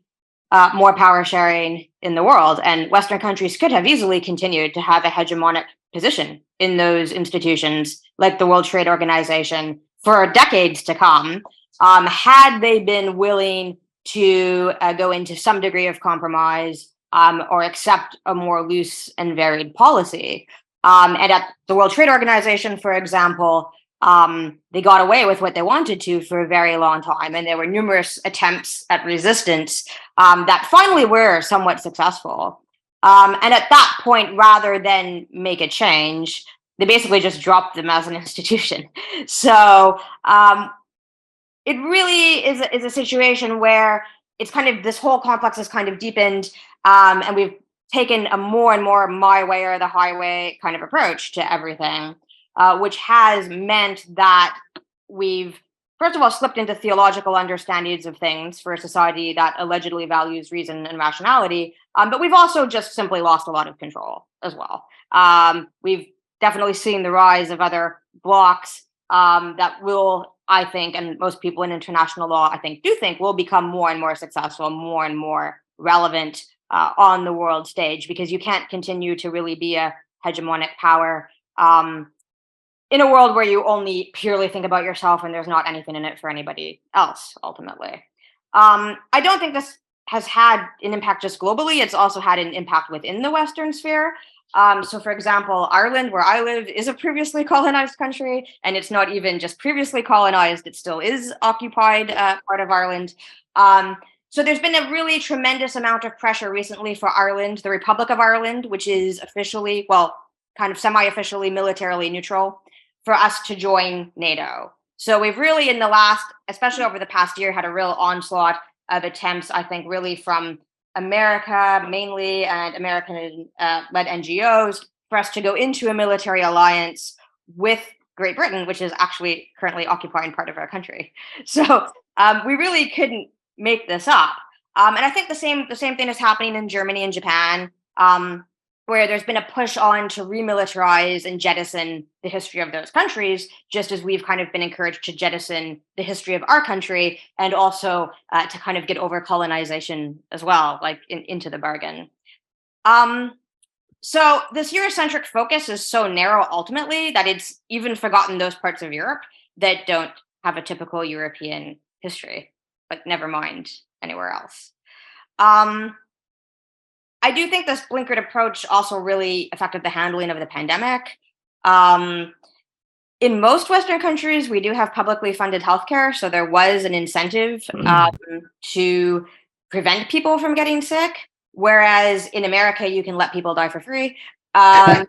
more power sharing in the world. And Western countries could have easily continued to have a hegemonic position in those institutions, like the World Trade Organization, for decades to come, had they been willing to go into some degree of compromise or accept a more loose and varied policy. And at the World Trade Organization, for example, they got away with what they wanted to for a very long time. And there were numerous attempts at resistance that finally were somewhat successful. And at that point, rather than make a change, they basically just dropped them as an institution. So it really is a situation where it's kind of, this whole complex is kind of deepened, and we've taken a more and more my way or the highway kind of approach to everything, which has meant that we've, first of all, slipped into theological understandings of things for a society that allegedly values reason and rationality, but we've also just simply lost a lot of control as well. We've definitely seen the rise of other blocs that will, I think, and most people in international law, I think, do think will become more and more successful, more and more relevant on the world stage, because you can't continue to really be a hegemonic power in a world where you only purely think about yourself and there's not anything in it for anybody else, ultimately. I don't think this has had an impact just globally. It's also had an impact within the Western sphere. So, for example, Ireland, where I live, is a previously colonized country, and it's not even just previously colonized, it still is occupied part of Ireland. So there's been a really tremendous amount of pressure recently for Ireland, the Republic of Ireland, which is officially, well, kind of semi-officially militarily neutral, for us to join NATO. So we've really, in the last, especially over the past year, had a real onslaught of attempts, I think, really from America mainly, and American-led NGOs, for us to go into a military alliance with Great Britain, which is actually currently occupying part of our country. So we really couldn't make this up. And I think the same thing is happening in Germany and Japan. where there's been a push on to remilitarize and jettison the history of those countries, just as we've kind of been encouraged to jettison the history of our country, and also to kind of get over colonization as well, like into the bargain. So this Eurocentric focus is so narrow ultimately that it's even forgotten those parts of Europe that don't have a typical European history, but never mind anywhere else. I do think this blinkered approach also really affected the handling of the pandemic. In most Western countries, we do have publicly funded healthcare, so there was an incentive to prevent people from getting sick. Whereas in America, you can let people die for free. Yeah,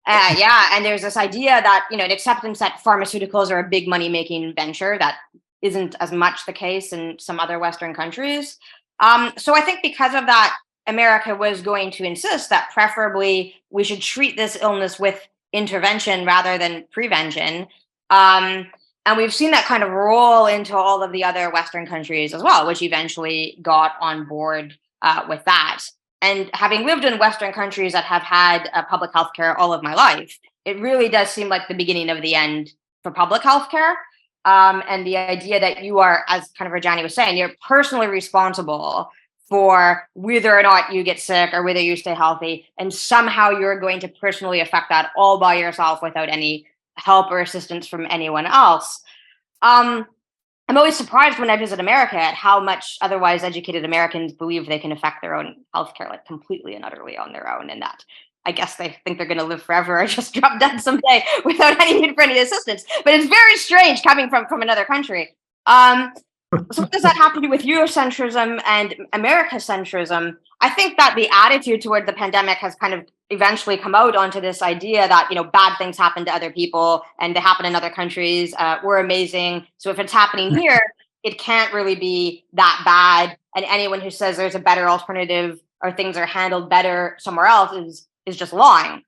and there's this idea that, an acceptance that pharmaceuticals are a big money-making venture that isn't as much the case in some other Western countries. So I think because of that, America was going to insist that preferably we should treat this illness with intervention rather than prevention. And we've seen that kind of roll into all of the other Western countries as well, which eventually got on board with that. And having lived in Western countries that have had public health care all of my life, it really does seem like the beginning of the end for public health care. And the idea that you are, as kind of Rajani was saying, you're personally responsible for whether or not you get sick or whether you stay healthy, and somehow you're going to personally affect that all by yourself without any help or assistance from anyone else. I'm always surprised when I visit America at how much otherwise educated Americans believe they can affect their own healthcare, like completely and utterly on their own, and that I guess they think they're going to live forever or just drop dead someday without any need for any assistance. But it's very strange coming from another country. So what does that have to do with Eurocentrism and Americacentrism? I think that the attitude toward the pandemic has kind of eventually come out onto this idea that, bad things happen to other people and they happen in other countries. We're amazing. So if it's happening here, it can't really be that bad. And anyone who says there's a better alternative or things are handled better somewhere else is just lying.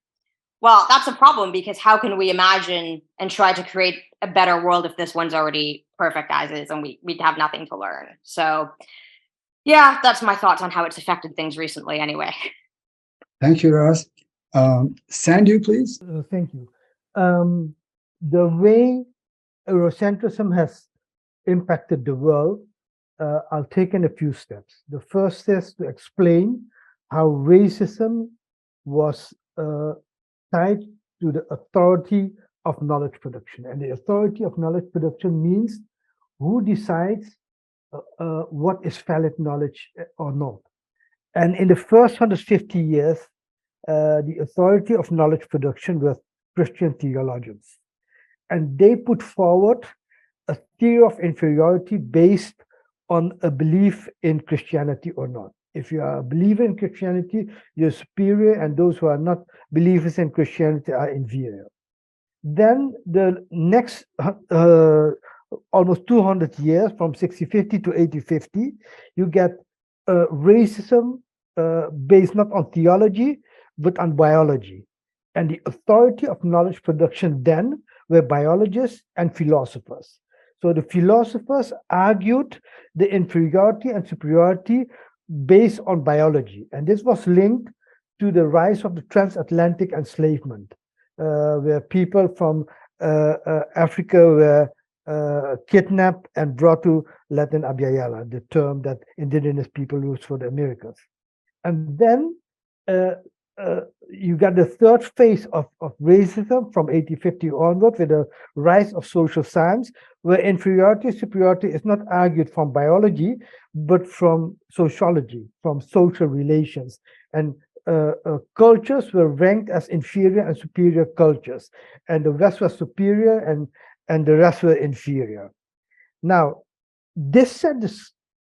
Well, that's a problem, because how can we imagine and try to create a better world if this one's already perfect as is and we'd have nothing to learn? So yeah, that's my thoughts on how it's affected things recently anyway. Thank you, Ras. Sandew, please. Thank you. The way Eurocentrism has impacted the world, I'll take in a few steps. The first is to explain how racism was tied to the authority of knowledge production. And the authority of knowledge production means who decides what is valid knowledge or not. And in the first 150 years, the authority of knowledge production were Christian theologians. And they put forward a theory of inferiority based on a belief in Christianity or not. If you are a believer in Christianity, you're superior, and those who are not believers in Christianity are inferior. Then the next almost 200 years, from 1650 to 1850, you get racism based not on theology, but on biology. And the authority of knowledge production then were biologists and philosophers. So the philosophers argued the inferiority and superiority based on biology. And this was linked to the rise of the transatlantic enslavement, where people from Africa were kidnapped and brought to Latin America, the term that indigenous people use for the Americas. And then you got the third phase of racism from 1850 onward, with the rise of social science, where inferiority, superiority is not argued from biology, but from sociology, from social relations. And cultures were ranked as inferior and superior cultures, and the West was superior and the rest were inferior. Now, this set the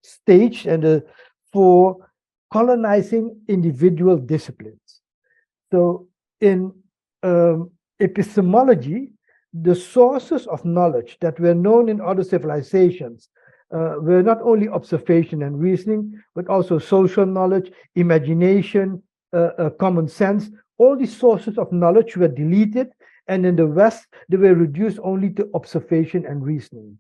stage for colonizing individual disciplines. So in epistemology, the sources of knowledge that were known in other civilizations were not only observation and reasoning, but also social knowledge, imagination, common sense. All these sources of knowledge were deleted, and in the West, they were reduced only to observation and reasoning.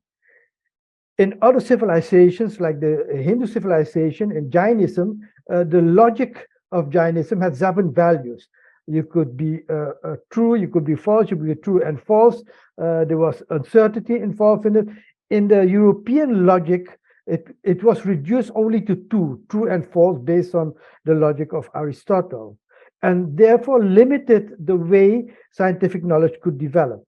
In other civilizations, like the Hindu civilization and Jainism, the logic of Jainism has 7 values. You could be true, you could be false, you could be true and false. There was uncertainty involved in it. In the European logic, it was reduced only to 2, true and false, based on the logic of Aristotle, and therefore limited the way scientific knowledge could develop.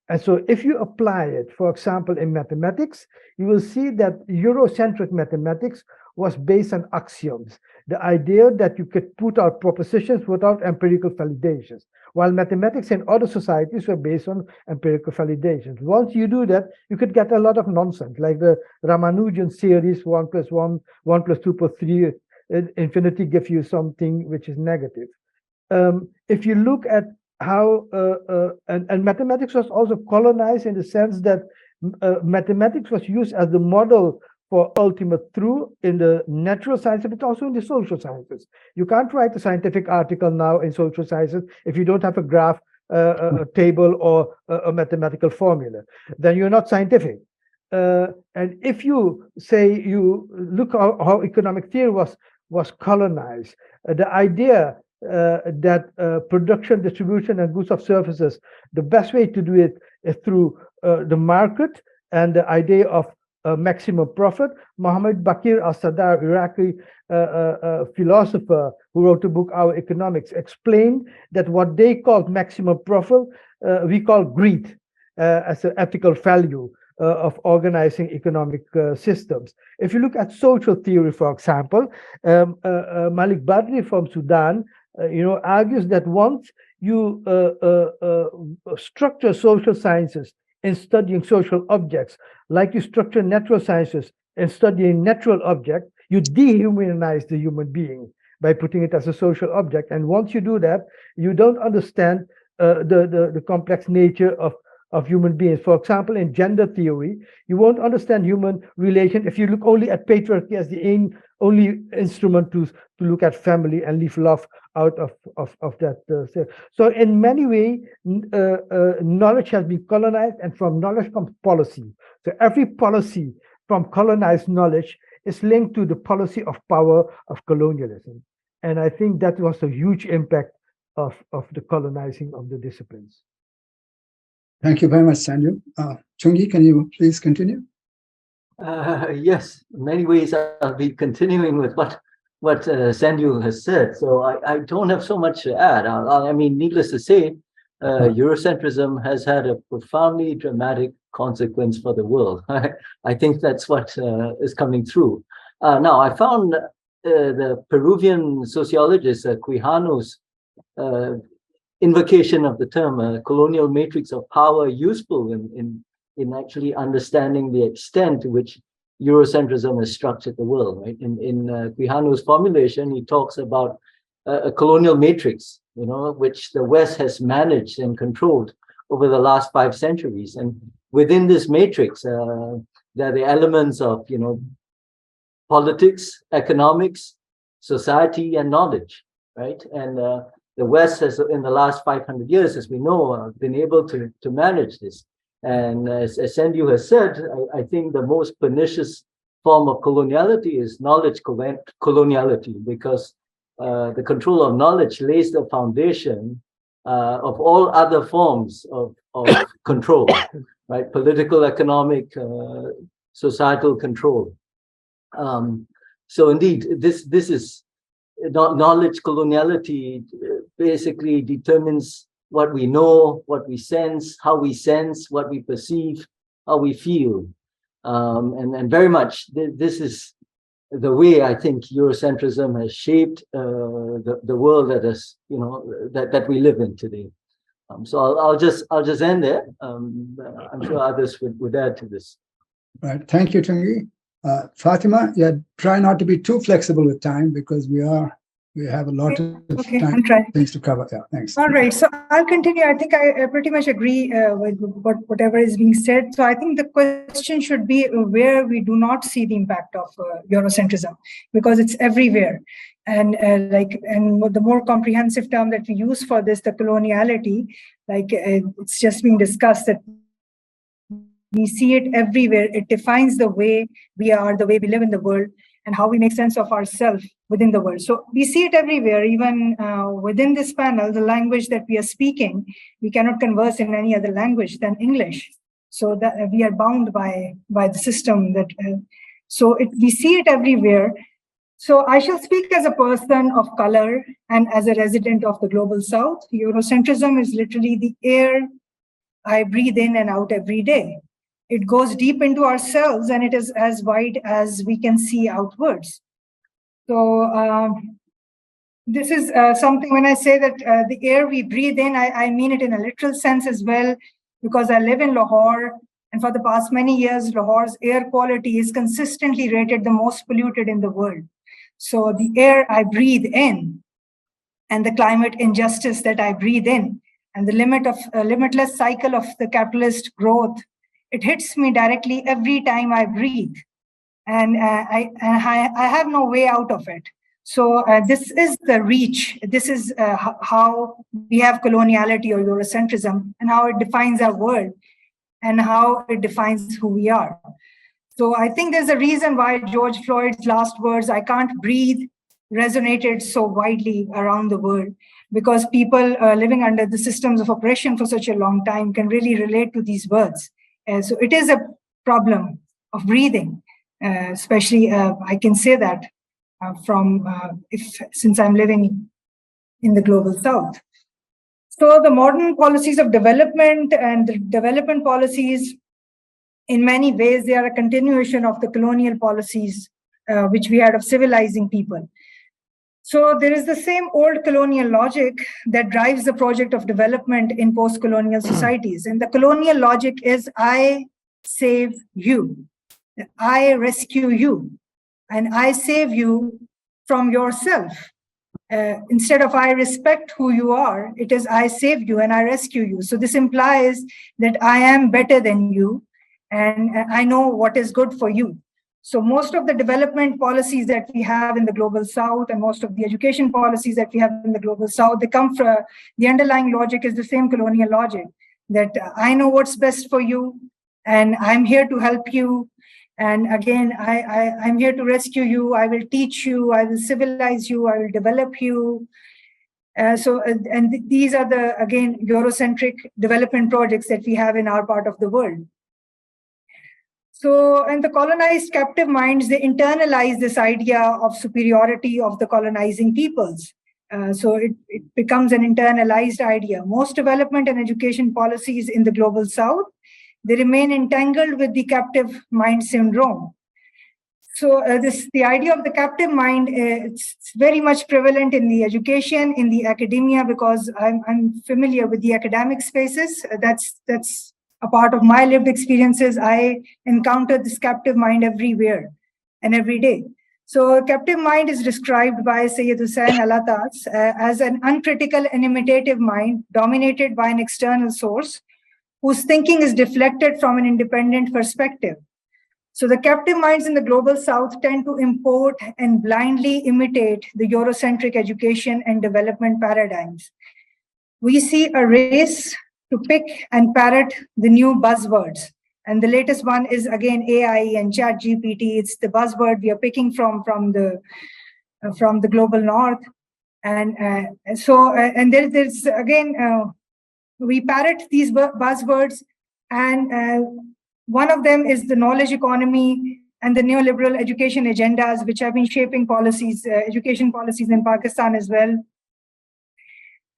And so if you apply it, for example, in mathematics, you will see that Eurocentric mathematics was based on axioms, the idea that you could put out propositions without empirical validations, while mathematics in other societies were based on empirical validations. Once you do that, you could get a lot of nonsense, like the Ramanujan series, 1 + 1, 1 + 2 + 3, infinity gives you something which is negative. If you look at how, and mathematics was also colonized in the sense that mathematics was used as the model for ultimate truth in the natural sciences, but also in the social sciences. You can't write a scientific article now in social sciences if you don't have a graph, a table, or a mathematical formula. Then you're not scientific. And if you say you look how economic theory was colonized, the idea that production, distribution, and goods of services, the best way to do it is through the market, and the idea of maximum profit. Mohammed Bakir al-Sadr, Iraqi philosopher who wrote the book Our Economics, explained that what they called maximum profit, we call greed as an ethical value of organizing economic systems. If you look at social theory, for example, Malik Badri from Sudan, argues that once you structure social sciences in studying social objects, like you structure natural sciences in studying natural objects, you dehumanize the human being by putting it as a social object. And once you do that, you don't understand the complex nature of human beings. For example, in gender theory, you won't understand human relation if you look only at patriarchy as the only instrument to look at family and leave love out of that. So in many ways, knowledge has been colonized, and from knowledge comes policy. So every policy from colonized knowledge is linked to the policy of power of colonialism. And I think that was a huge impact of the colonizing of the disciplines. Thank you very much, Sandew. Tung-Yi, can you please continue? Yes, in many ways I'll be continuing with what Sandew has said. So I don't have so much to add. I mean, needless to say, Eurocentrism has had a profoundly dramatic consequence for the world. I think that's what is coming through. Now, I found the Peruvian sociologist Quijano's invocation of the term colonial matrix of power useful in actually understanding the extent to which Eurocentrism has structured the world. Right? In Quijano's formulation, he talks about a colonial matrix, which the West has managed and controlled over the last 5 centuries. And within this matrix, there are the elements of, politics, economics, society, and knowledge, right? And the West has, in the last 500 years, as we know, been able to manage this. And as Sandew has said, I think the most pernicious form of coloniality is knowledge coloniality, because the control of knowledge lays the foundation of all other forms of control, right? Political, economic, societal control. So indeed, this is knowledge coloniality basically determines what we know, what we sense, what we perceive, how we feel. And very much this is the way I think Eurocentrism has shaped the world that is, that we live in today. So I'll just end there. I'm sure others would add to this. Right. Thank you, Tung-Yi. Fatima, yeah, try not to be too flexible with time, because we have a lot of things to cover. Yeah, thanks. All right, so I'll continue. I think I pretty much agree with whatever is being said. So I think the question should be where we do not see the impact of Eurocentrism, because it's everywhere. And the more comprehensive term that we use for this, the coloniality, it's just being discussed that we see it everywhere. It defines the way we are, the way we live in the world. and how we make sense of ourselves within the world. So we see it everywhere, even within this panel, the language that we are speaking, we cannot converse in any other language than English. So that we are bound by the system that, we see it everywhere. So I shall speak as a person of color and as a resident of the global South. Eurocentrism is literally the air I breathe in and out every day. It goes deep into ourselves and it is as wide as we can see outwards. So this is something, when I say that the air we breathe in, I mean it in a literal sense as well, because I live in Lahore, and for the past many years, Lahore's air quality is consistently rated the most polluted in the world. So the air I breathe in and the climate injustice that I breathe in and the limitless cycle of the capitalist growth, it hits me directly every time I breathe. And I have no way out of it. So this is the reach. This is how we have coloniality or Eurocentrism and how it defines our world and how it defines who we are. So I think there's a reason why George Floyd's last words, "I can't breathe," resonated so widely around the world, because people living under the systems of oppression for such a long time can really relate to these words. So it is a problem of breathing, especially I can say that since I'm living in the global South. So the modern policies of development and the development policies, in many ways, they are a continuation of the colonial policies which we had of civilizing people. So there is the same old colonial logic that drives the project of development in post-colonial societies. And the colonial logic is, I save you, I rescue you, and I save you from yourself. Instead of I respect who you are, it is I save you and I rescue you. So this implies that I am better than you and I know what is good for you. So most of the development policies that we have in the global South and most of the education policies that we have in the global South, they come from, the underlying logic is the same colonial logic, that I know what's best for you and I'm here to help you. And again, I'm here to rescue you. I will teach you. I will civilize you. I will develop you. These are the, again, Eurocentric development projects that we have in our part of the world. So, and the colonized captive minds, they internalize this idea of superiority of the colonizing peoples. So it becomes an internalized idea. Most development and education policies in the global South, they remain entangled with the captive mind syndrome. So the idea of the captive mind, it's very much prevalent in the education, in the academia, because I'm familiar with the academic spaces. That's a part of my lived experiences. I encounter this captive mind everywhere and every day. So captive mind is described by Sayyid Hussain Alatas as an uncritical and imitative mind dominated by an external source, whose thinking is deflected from an independent perspective. So the captive minds in the global South tend to import and blindly imitate the Eurocentric education and development paradigms. We see a race to pick and parrot the new buzzwords. And the latest one is, again, AI and ChatGPT. It's the buzzword we are picking from the global North. And there's again, we parrot these buzzwords, and one of them is the knowledge economy and the neoliberal education agendas, which have been shaping policies, education policies in Pakistan as well.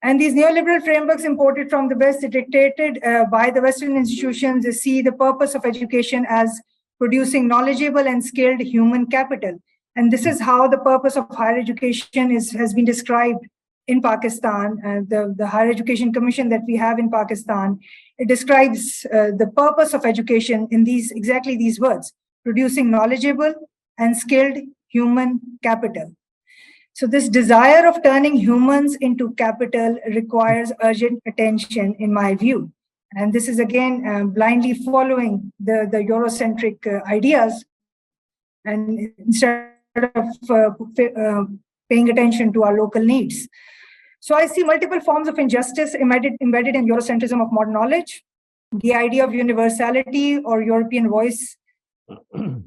And these neoliberal frameworks imported from the West, dictated by the Western institutions, they see the purpose of education as producing knowledgeable and skilled human capital. And this is how the purpose of higher education has been described in Pakistan. The Higher Education Commission that we have in Pakistan, it describes the purpose of education in exactly these words: producing knowledgeable and skilled human capital. So this desire of turning humans into capital requires urgent attention, in my view. And this is, again, blindly following the Eurocentric ideas, and instead of paying attention to our local needs. So I see multiple forms of injustice embedded in Eurocentrism of modern knowledge. The idea of universality or European voice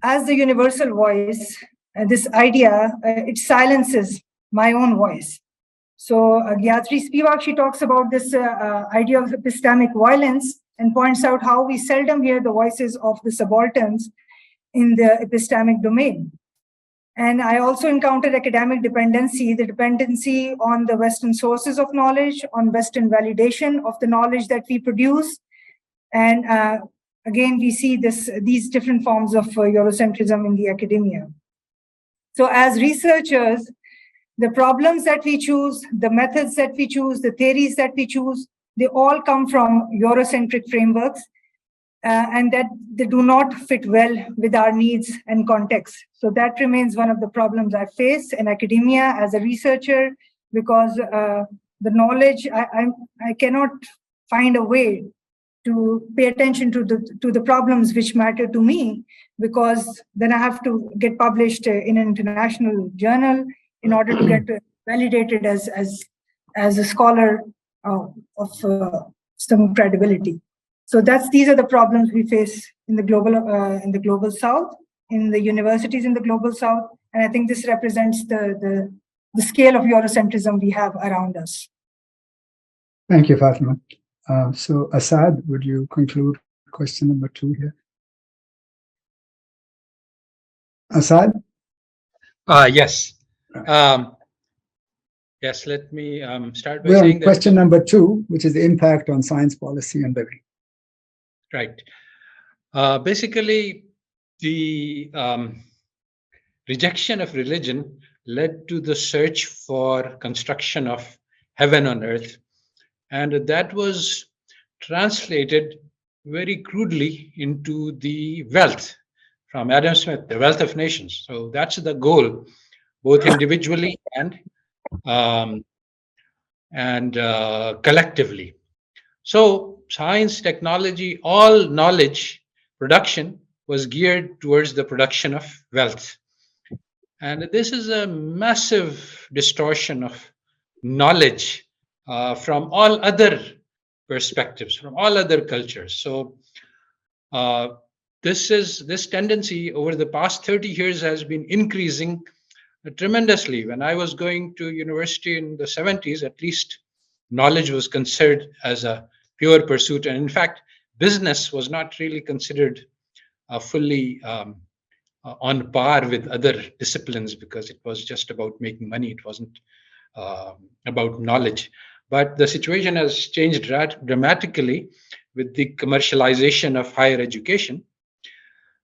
as the universal voice this idea, it silences my own voice. So Gayatri Spivak, she talks about this idea of epistemic violence and points out how we seldom hear the voices of the subalterns in the epistemic domain. And I also encountered academic dependency, the dependency on the Western sources of knowledge, on Western validation of the knowledge that we produce. And again, we see these different forms of Eurocentrism in the academia. So as researchers, the problems that we choose, the methods that we choose, the theories that we choose, they all come from Eurocentric frameworks, and that they do not fit well with our needs and context. So that remains one of the problems I face in academia as a researcher, because the knowledge, I cannot find a way to pay attention to the problems which matter to me, because then I have to get published in an international journal in order to get validated as a scholar of some credibility. So these are the problems we face in the global South, in the universities in the global South, and I think this represents the scale of Eurocentrism we have around us. Thank you, Fatima. So Asad, would you conclude question number 2 here? Asad? Yes. Yes, let me start by saying that question number 2, which is the impact on science policy and living. Right. Basically, the rejection of religion led to the search for construction of heaven on earth. And that was translated very crudely into the wealth from Adam Smith, the wealth of nations. So that's the goal, both individually and collectively. So science, technology, all knowledge production was geared towards the production of wealth. And this is a massive distortion of knowledge from all other perspectives, from all other cultures. So this tendency over the past 30 years has been increasing tremendously. When I was going to university in the 70s, at least knowledge was considered as a pure pursuit. And in fact, business was not really considered fully on par with other disciplines, because it was just about making money. It wasn't about knowledge. But the situation has changed dramatically with the commercialization of higher education.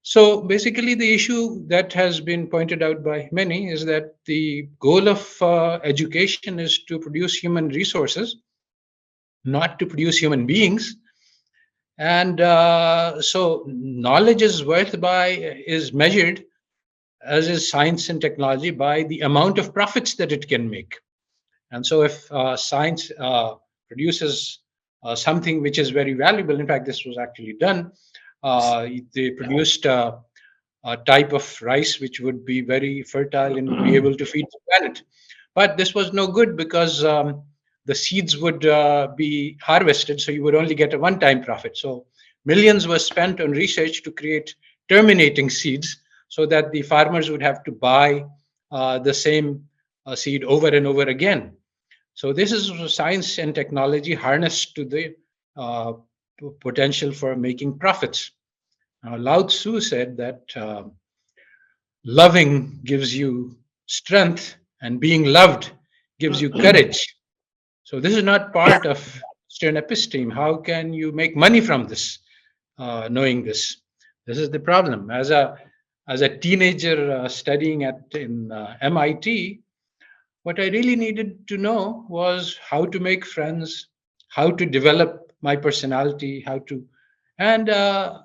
So basically, the issue that has been pointed out by many is that the goal of education is to produce human resources, not to produce human beings. And so knowledge's worth is measured, as is science and technology, by the amount of profits that it can make. And so if science produces something which is very valuable, in fact, this was actually done, they produced a type of rice which would be very fertile and would be able to feed the planet. But this was no good, because the seeds would be harvested, so you would only get a one-time profit. So millions were spent on research to create terminating seeds, so that the farmers would have to buy the same seed over and over again. So this is science and technology harnessed to the potential for making profits. Now, Lao Tzu said that loving gives you strength and being loved gives you courage. So this is not part of Western episteme. How can you make money from this, knowing this? This is the problem. As a teenager studying in MIT, what I really needed to know was how to make friends, how to develop my personality, and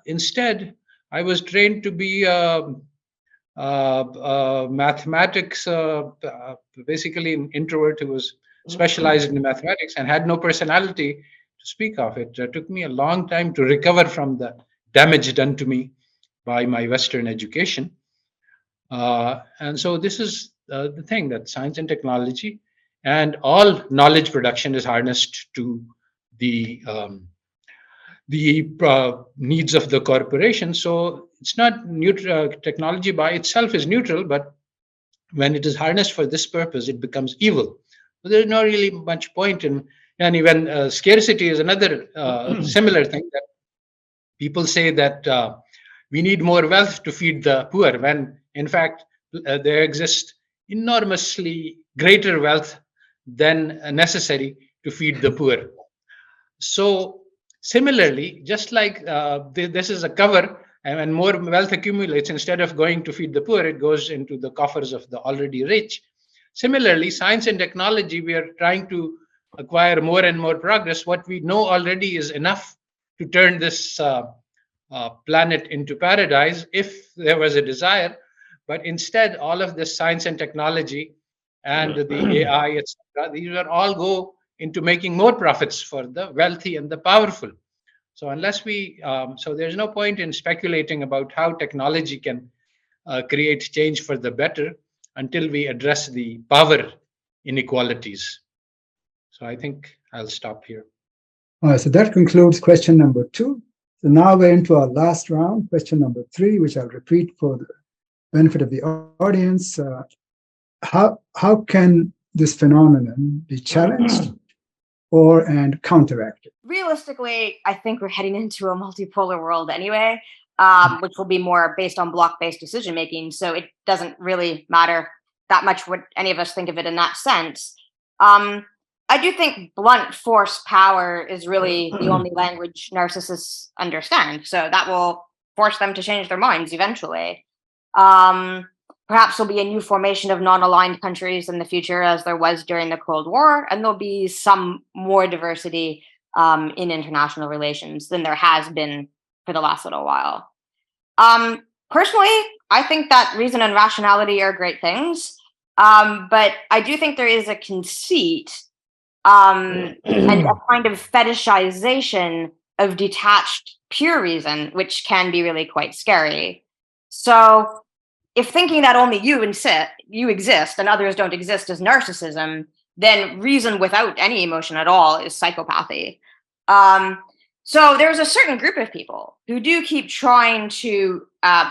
instead I was trained to be mathematics, basically an introvert who was specialized in mathematics and had no personality to speak of. It took me a long time to recover from the damage done to me by my Western education. And so this is the thing, that science and technology and all knowledge production is harnessed to the needs of the corporation. So it's not neutral. Technology by itself is neutral, but when it is harnessed for this purpose, it becomes evil. So there's not really much point in, and even scarcity is another similar thing, that people say that we need more wealth to feed the poor, when in fact there exists enormously greater wealth than necessary to feed the poor. So similarly, just like this is a cover, and when more wealth accumulates, instead of going to feed the poor, it goes into the coffers of the already rich. Similarly, science and technology, we are trying to acquire more and more progress. What we know already is enough to turn this planet into paradise if there was a desire. But instead, all of this science and technology and the AI, etc., these are all go into making more profits for the wealthy and the powerful. So unless we, so there's no point in speculating about how technology can create change for the better until we address the power inequalities. So I think I'll stop here. All right, so that concludes question number 2. So now we're into our last round, question number 3, which I'll repeat for the benefit of the audience. How can this phenomenon be challenged and counteracted? Realistically, I think we're heading into a multipolar world anyway, which will be more based on block-based decision-making. So it doesn't really matter that much what any of us think of it in that sense. I do think blunt force power is really the only language narcissists understand. So that will force them to change their minds eventually. Perhaps there'll be a new formation of non-aligned countries in the future, as there was during the Cold War, and there'll be some more diversity in international relations than there has been for the last little while. Personally, I think that reason and rationality are great things, but I do think there is a conceit and a kind of fetishization of detached pure reason, which can be really quite scary. So if thinking that only you exist and others don't exist is narcissism, then reason without any emotion at all is psychopathy. So there's a certain group of people who do keep trying to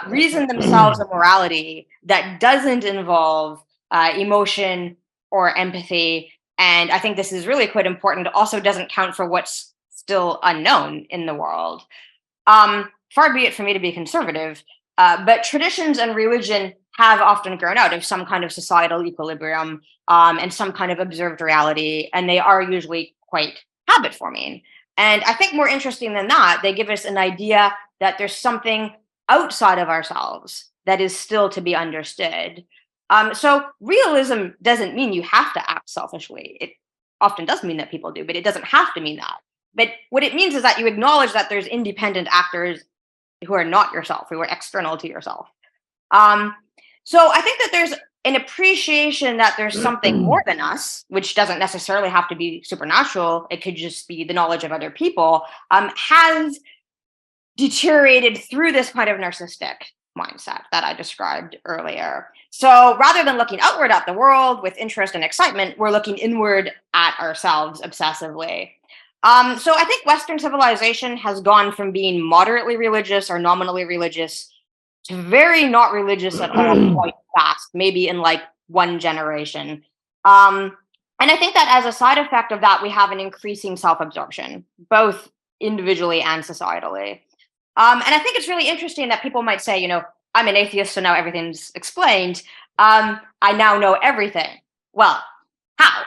reason themselves a morality that doesn't involve emotion or empathy. And I think this is really quite important. It also doesn't count for what's still unknown in the world. Far be it for me to be conservative, but traditions and religion have often grown out of some kind of societal equilibrium and some kind of observed reality, and they are usually quite habit-forming. And I think more interesting than that, they give us an idea that there's something outside of ourselves that is still to be understood. So realism doesn't mean you have to act selfishly. It often does mean that people do, but it doesn't have to mean that. But what it means is that you acknowledge that there's independent actors who are not yourself, who are external to yourself. So I think that there's an appreciation that there's something more than us, which doesn't necessarily have to be supernatural. It could just be the knowledge of other people, has deteriorated through this kind of narcissistic mindset that I described earlier. So rather than looking outward at the world with interest and excitement, we're looking inward at ourselves obsessively. So I think Western civilization has gone from being moderately religious or nominally religious to very not religious at all quite fast, maybe in like one generation. And I think that as a side effect of that, we have an increasing self-absorption, both individually and societally. And I think it's really interesting that people might say, you know, I'm an atheist, so now everything's explained. I now know everything. Well, how?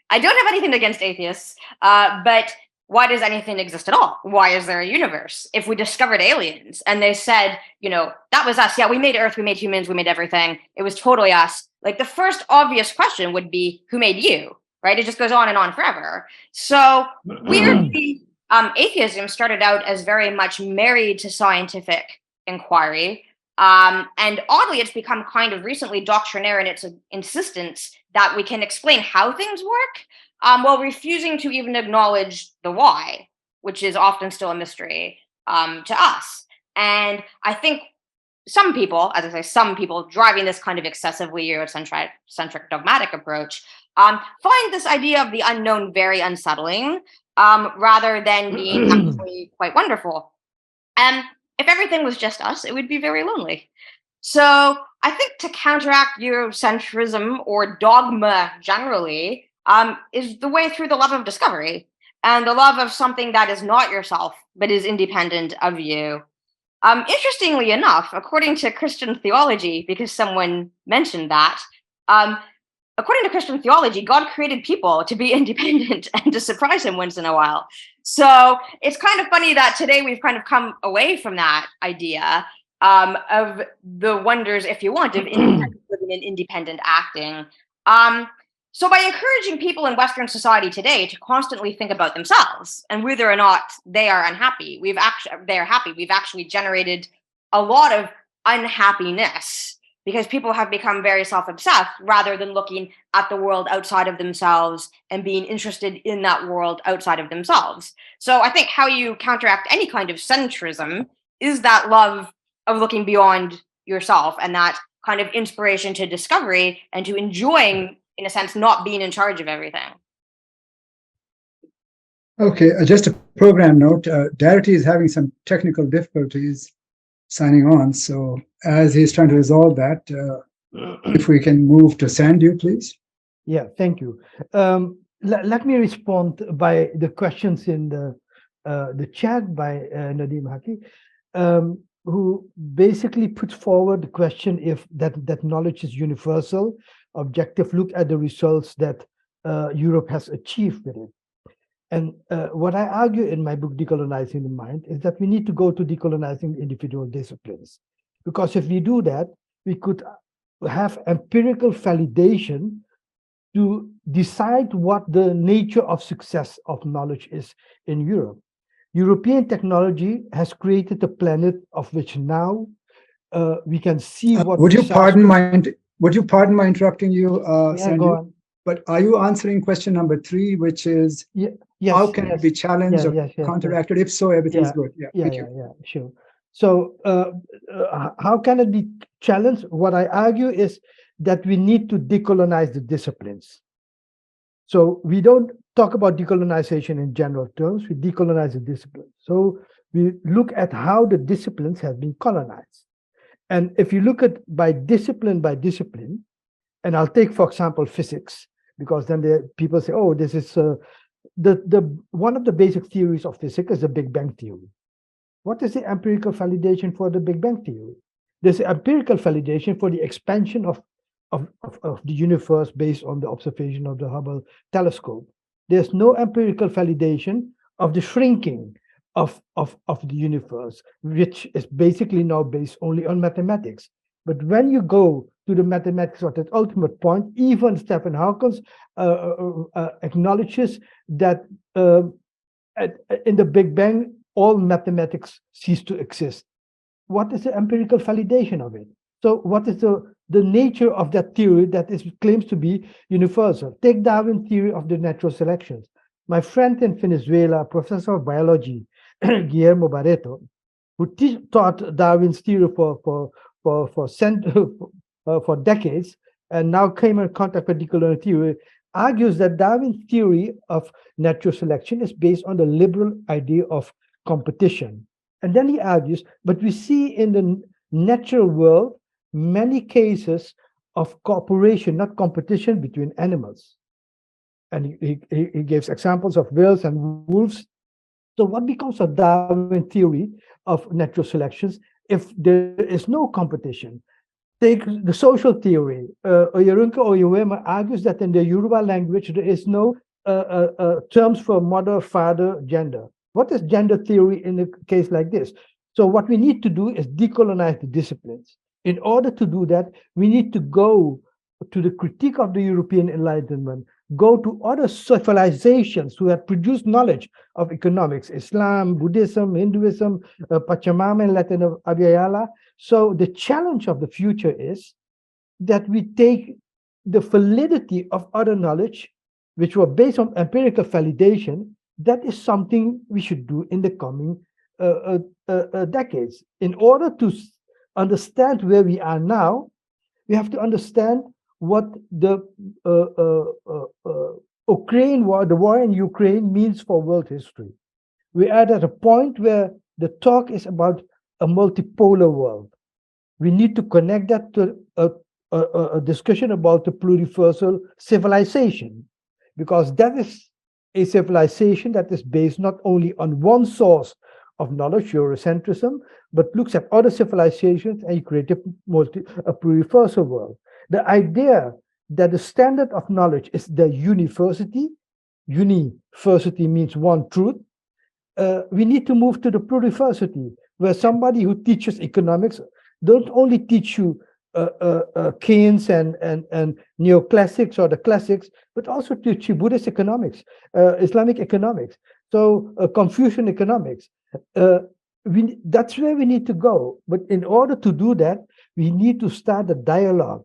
I don't have anything against atheists, but why does anything exist at all? Why is there a universe? If we discovered aliens and they said, you know, that was us. Yeah, we made Earth, we made humans, we made everything. It was totally us. Like the first obvious question would be, who made you? Right? It just goes on and on forever. So weirdly, atheism started out as very much married to scientific inquiry. And oddly, it's become kind of recently doctrinaire in its insistence that we can explain how things work, while refusing to even acknowledge the why, which is often still a mystery to us. And I think some people, as I say, some people driving this kind of excessively Eurocentric dogmatic approach find this idea of the unknown very unsettling, rather than being actually quite wonderful. And if everything was just us, it would be very lonely. So I think to counteract Eurocentrism or dogma generally is the way through the love of discovery and the love of something that is not yourself, but is independent of you. Interestingly enough, according to Christian theology, because someone mentioned that, according to Christian theology, God created people to be independent and to surprise him once in a while. So it's kind of funny that today we've kind of come away from that idea of the wonders, if you want, of independent living and independent acting. So by encouraging people in Western society today to constantly think about themselves and whether or not they are unhappy, we've actually generated a lot of unhappiness because people have become very self-obsessed rather than looking at the world outside of themselves and being interested in that world outside of themselves. So I think how you counteract any kind of centrism is that love of looking beyond yourself and that kind of inspiration to discovery and to enjoying, in a sense, not being in charge of everything. Okay, just a program note. Darity is having some technical difficulties signing on. So as he's trying to resolve that, if we can move to Sandew, please. Yeah, thank you. Let me respond by the questions in the chat by Nadeem Haque, who basically puts forward the question if that knowledge is universal, objective, look at the results that Europe has achieved with it. And what I argue in my book, Decolonizing the Mind, is that we need to go to decolonizing individual disciplines. Because if we do that, we could have empirical validation to decide what the nature of success of knowledge is in Europe. European technology has created a planet of which now we can see what. Would you pardon my interrupting you, Sandew? Go on. But are you answering question number 3, which is yes, how can it be challenged or counteracted? If so, everything's good. Yeah, sure. So how can it be challenged? What I argue is that we need to decolonize the disciplines. So we don't talk about decolonization in general terms, we decolonize the disciplines. So we look at how the disciplines have been colonized. And if you look at by discipline, and I'll take, for example, physics, because then people say, oh, this is one of the basic theories of physics is the Big Bang theory. What is the empirical validation for the Big Bang theory? There's empirical validation for the expansion of the universe based on the observation of the Hubble telescope. There's no empirical validation of the shrinking of the universe, which is basically now based only on mathematics. But when you go to the mathematics of that ultimate point, even Stephen Hawking acknowledges that in the Big Bang, all mathematics cease to exist. What is the empirical validation of it? So what is the nature of that theory that claims to be universal? Take Darwin's theory of the natural selection. My friend in Venezuela, professor of biology, Guillermo Barreto, who taught Darwin's theory for decades, and now came in contact with decolonial theory, argues that Darwin's theory of natural selection is based on the liberal idea of competition. And then he argues, but we see in the natural world many cases of cooperation, not competition, between animals. And he gives examples of whales and wolves. So what becomes of Darwin theory of natural selections if there is no competition? Take the social theory. Oyerunke Oyewema argues that in the Yoruba language, there is no terms for mother, father, gender. What is gender theory in a case like this? So what we need to do is decolonize the disciplines. In order to do that, we need to go to the critique of the European Enlightenment, go to other civilizations who have produced knowledge of economics, Islam, Buddhism, Hinduism, Pachamama and Latin Abhyayala. So the challenge of the future is that we take the validity of other knowledge, which were based on empirical validation. That is something we should do in the coming decades. In order to understand where we are now, we have to understand what the Ukraine war, the war in Ukraine means for world history. We are at a point where the talk is about a multipolar world. we need to connect that to a discussion about the pluriversal civilization, because that is a civilization that is based not only on one source of knowledge, Eurocentrism, but looks at other civilizations and create a pluriversal world. The idea that the standard of knowledge is the university means one truth, we need to move to the pluriversity, where somebody who teaches economics don't only teach you Keynes and neoclassics or the classics, but also teach you Buddhist economics, Islamic economics, so Confucian economics. That's where we need to go. But in order to do that, we need to start a dialogue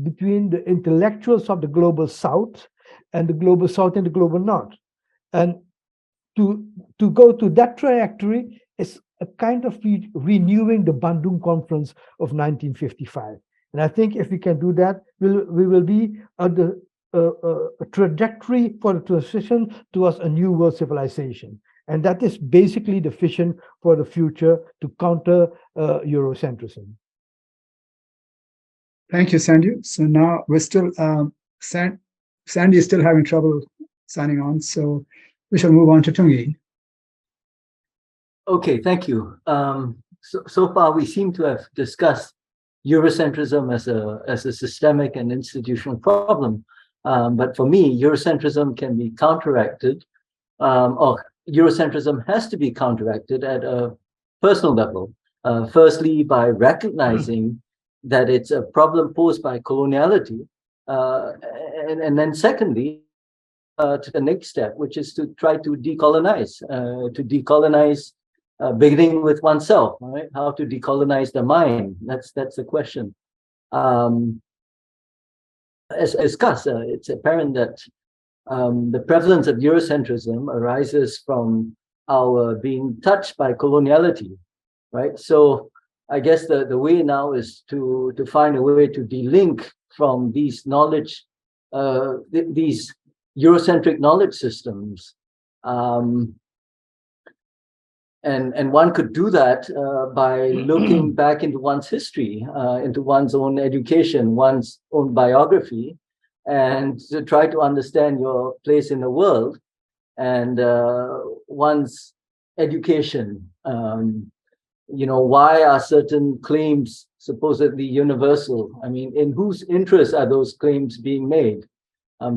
between the intellectuals of the global South and the global South and the global North. And to go to that trajectory is a kind of renewing the Bandung Conference of 1955. And I think if we can do that, we will be on the trajectory for the transition towards a new world civilization. And that is basically the vision for the future to counter Eurocentrism. Thank you, Sandew. So now we're still, Sandy is still having trouble signing on, so we shall move on to Tung-Yi. Okay, thank you. So far, we seem to have discussed Eurocentrism as a systemic and institutional problem. But for me, Eurocentrism can be counteracted, or Eurocentrism has to be counteracted at a personal level. Firstly, by recognizing that it's a problem posed by coloniality, and then secondly, to the next step, which is to try to decolonize, beginning with oneself, right? How to decolonize the mind? That's the question. As discussed, it's apparent that the prevalence of Eurocentrism arises from our being touched by coloniality, right? So I guess the way now is to find a way to delink from these knowledge, these Eurocentric knowledge systems. And one could do that by looking back into one's history, into one's own education, one's own biography, and to try to understand your place in the world and one's education. Why are certain claims supposedly universal? I mean, in whose interest are those claims being made?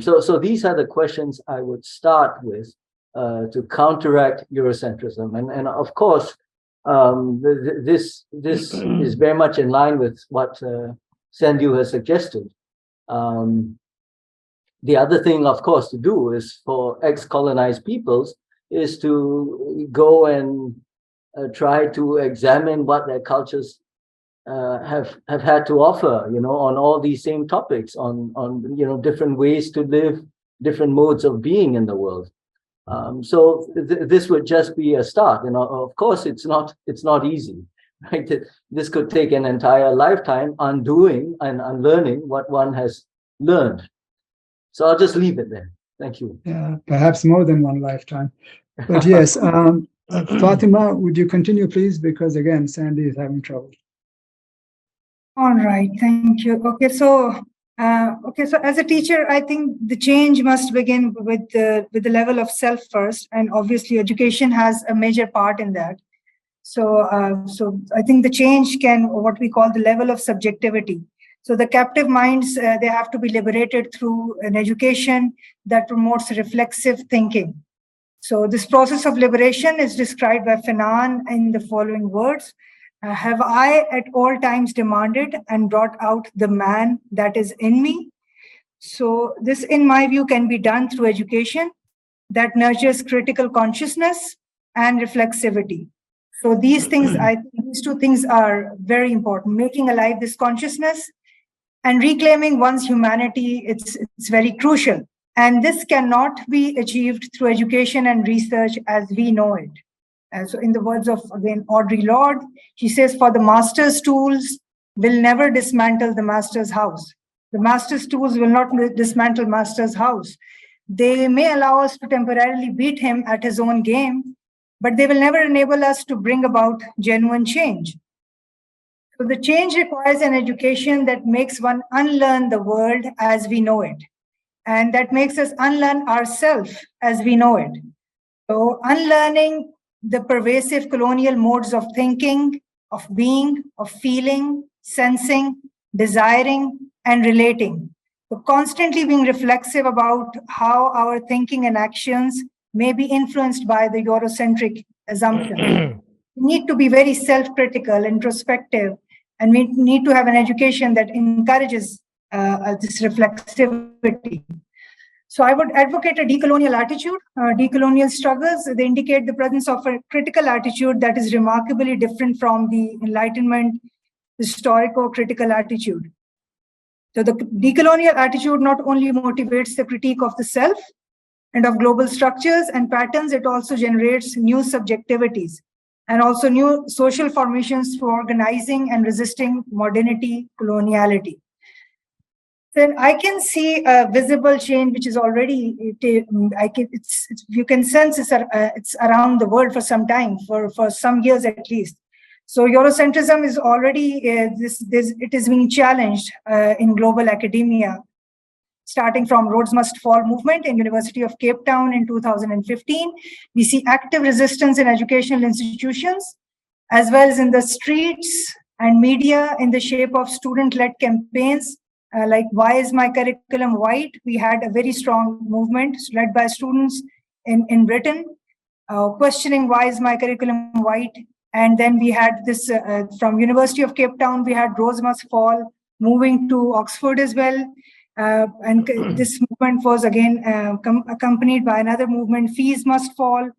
So these are the questions I would start with to counteract Eurocentrism. And of course, this is very much in line with what Sandew has suggested. The other thing, of course, to do is for ex-colonized peoples is to go and try to examine what their cultures have had to offer, on all these same topics, on different ways to live, different modes of being in the world. So this would just be a start. Of course, it's not easy, right? This could take an entire lifetime undoing and unlearning what one has learned. So I'll just leave it there. Thank you. Yeah, perhaps more than one lifetime. But yes, Fatima, would you continue, please? Because again, Sandy is having trouble. All right, thank you. Okay, so as a teacher, I think the change must begin with the level of self first, and obviously education has a major part in that. So I think the change can, what we call the level of subjectivity. So the captive minds, they have to be liberated through an education that promotes reflexive thinking. So this process of liberation is described by Fanon in the following words. Have I at all times demanded and brought out the man that is in me? So this, in my view, can be done through education that nurtures critical consciousness and reflexivity. So these things, I think these two things are very important. Making alive this consciousness and reclaiming one's humanity, it's very crucial. And this cannot be achieved through education and research as we know it. So in the words of, again, Audre Lorde, she says, for the master's tools will never dismantle the master's house. The master's tools will not dismantle master's house. They may allow us to temporarily beat him at his own game, but they will never enable us to bring about genuine change. So the change requires an education that makes one unlearn the world as we know it, and that makes us unlearn ourselves as we know it. So unlearning the pervasive colonial modes of thinking, of being, of feeling, sensing, desiring, and relating. So constantly being reflexive about how our thinking and actions may be influenced by the Eurocentric assumptions. We need to be very self-critical, introspective, and we need to have an education that encourages this reflexivity. So I would advocate a decolonial attitude. Decolonial struggles, they indicate the presence of a critical attitude that is remarkably different from the Enlightenment historico-critical attitude. So the decolonial attitude not only motivates the critique of the self and of global structures and patterns, it also generates new subjectivities and also new social formations for organizing and resisting modernity, coloniality. Then I can see a visible change, which is already, you can sense it's around the world for some time, for some years at least. So Eurocentrism is already, it is being challenged in global academia, starting from Rhodes Must Fall movement in University of Cape Town in 2015. We see active resistance in educational institutions, as well as in the streets and media in the shape of student-led campaigns, like Why is my curriculum white? We had a very strong movement led by students in Britain, questioning why is my curriculum white? And then we had this from University of Cape Town, we had Rhodes Must Fall, moving to Oxford as well. And this movement was again accompanied by another movement, Fees Must Fall.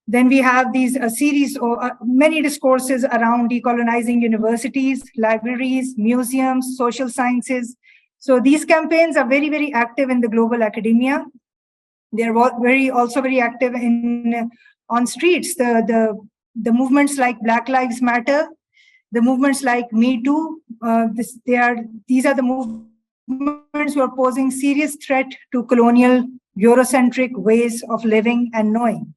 Then we have these series or many discourses around decolonizing universities, libraries, museums, social sciences. So these campaigns are very, very active in the global academia. They're also very active on streets. The movements like Black Lives Matter, the movements like Me Too, these are the movements who are posing serious threat to colonial Eurocentric ways of living and knowing.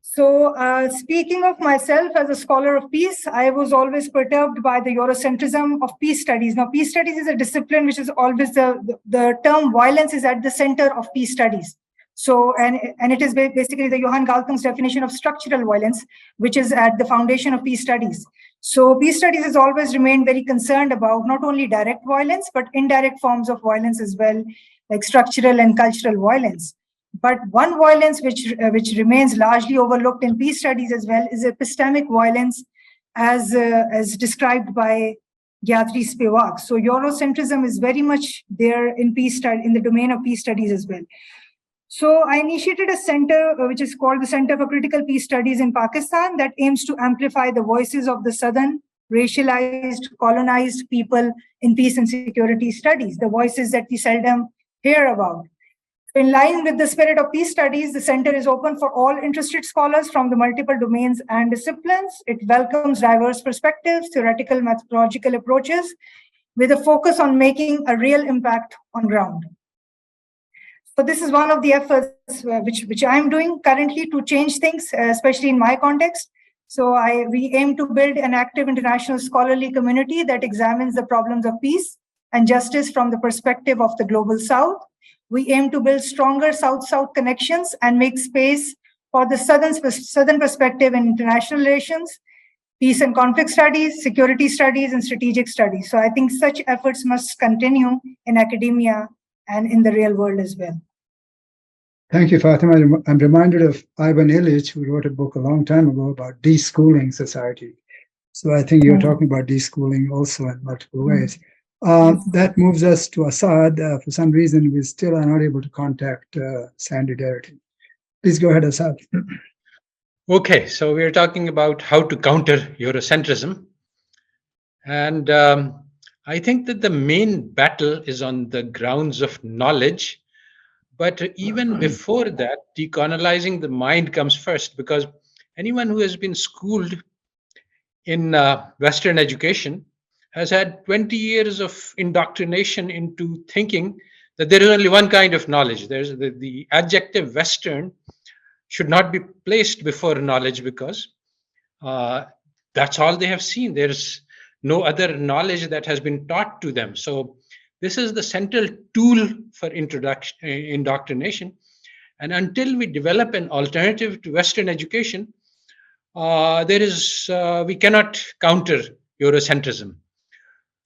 So speaking of myself as a scholar of peace, I was always perturbed by the Eurocentrism of peace studies. Now, peace studies is a discipline which is always the term violence is at the center of peace studies. So, and it is basically the Johan Galtung's definition of structural violence, which is at the foundation of peace studies. So peace studies has always remained very concerned about not only direct violence, but indirect forms of violence as well, like structural and cultural violence. But one violence which remains largely overlooked in peace studies as well is epistemic violence, as described by Gayatri Spivak. So Eurocentrism is very much there in in the domain of peace studies as well. So I initiated a center which is called the Center for Critical Peace Studies in Pakistan that aims to amplify the voices of the Southern racialized, colonized people in peace and security studies, the voices that we seldom hear about. In line with the spirit of peace studies, the center is open for all interested scholars from the multiple domains and disciplines. It welcomes diverse perspectives, theoretical, methodological approaches, with a focus on making a real impact on ground. So this is one of the efforts which I'm doing currently to change things, especially in my context. So we aim to build an active international scholarly community that examines the problems of peace and justice from the perspective of the global South. We aim to build stronger South-South connections and make space for the Southern perspective in international relations, peace and conflict studies, security studies, and strategic studies. So I think such efforts must continue in academia and in the real world as well. Thank you, Fatima. I'm reminded of Ivan Illich, who wrote a book a long time ago about deschooling society. So I think you're talking about deschooling also in multiple ways. That moves us to Asad. For some reason, we still are not able to contact Sandew Darity. Please go ahead, Asad. Okay, so we're talking about how to counter Eurocentrism. And I think that the main battle is on the grounds of knowledge. But even before that, decolonizing the mind comes first, because anyone who has been schooled in Western education has had 20 years of indoctrination into thinking that there is only one kind of knowledge. There's the adjective Western should not be placed before knowledge, because that's all they have seen. There's no other knowledge that has been taught to them. So this is the central tool for indoctrination. And until we develop an alternative to Western education, we cannot counter Eurocentrism.